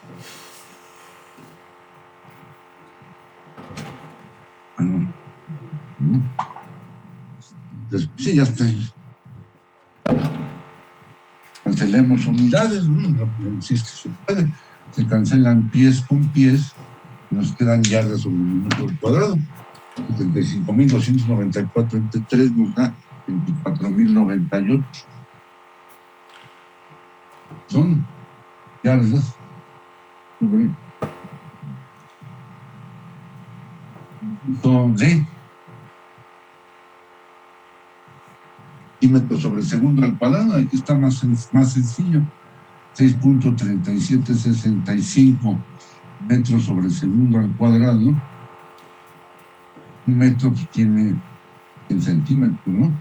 A: Bueno, sí, ya está. Cancelemos unidades, ¿no? Si es que se puede. Se cancelan pies con pies, nos quedan yardas sobre minuto al cuadrado. 75.294 entre 3 nos da 24.098. Son yardas sobre de centímetros sobre segundo al cuadrado. Aquí está más sencillo. 6.3765 metros sobre segundo al cuadrado. Un metro pues, tiene en centímetros, ¿no?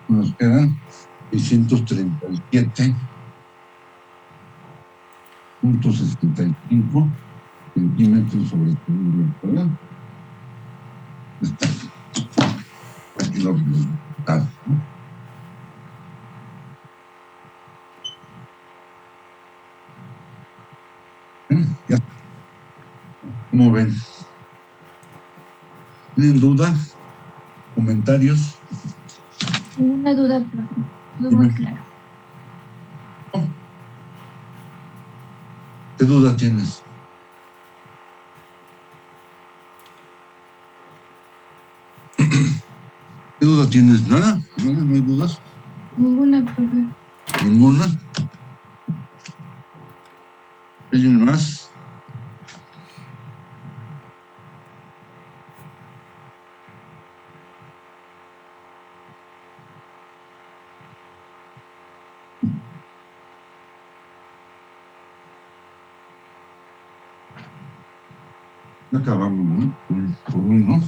A: Nos quedan 637.65 centímetros sobre segundo al cuadrado. Está aquí los resultados, ¿no? Ya. ¿Cómo ven? ¿Tienen dudas? ¿Comentarios?
H: Una duda, profe. No muy claro.
A: ¿Qué duda tienes? ¿Qué duda tienes? ¿Nada? ¿No hay dudas?
H: Ninguna, profe.
A: ¿Ninguna? ¿Alguien más? Acabamos, ¿no? Por uno.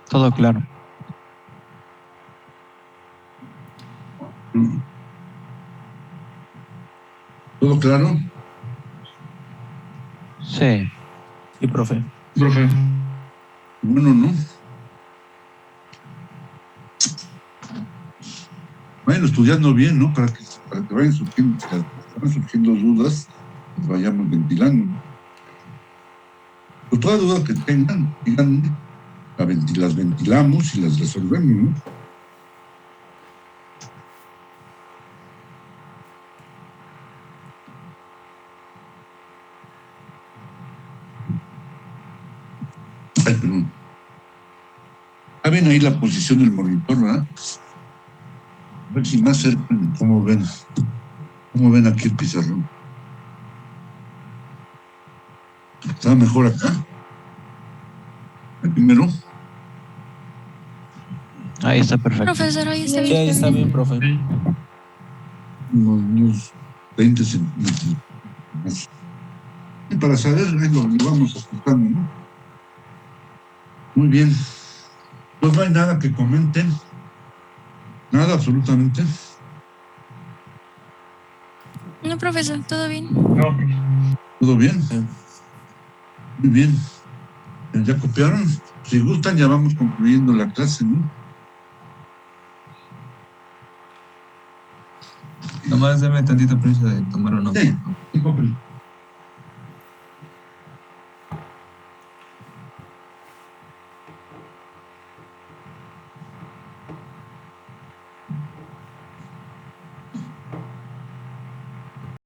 E: Todo claro.
A: ¿Todo claro?
E: Sí. Sí, profe.
F: Profe.
A: Bueno, ¿no? Vayan estudiando bien, ¿no? Para que vayan surgiendo dudas, pues vayamos ventilando, ¿no? Pues toda duda que tengan, díganme, las ventilamos y las resolvemos, ¿no? Ay, perdón. Ven ahí la posición del monitor, ¿verdad? A ver si más cerca, ¿cómo ven aquí el pizarrón? ¿Está mejor acá? ¿El primero?
E: Ahí está perfecto.
I: Profesor, ahí está
E: Sí,
I: bien.
E: ahí está bien, profe.
A: Unos 20 centímetros más. Y para saber, lo vamos ajustando, ¿no? Muy bien. Pues no hay nada que comenten. Nada, absolutamente.
I: No, profesor, todo bien.
F: No, profe.
A: ¿Todo bien? Muy bien. ¿Ya copiaron? Si gustan, ya vamos concluyendo la clase, ¿no?
C: Nomás deme tantito permiso de tomar una.
A: Sí, sí, copien.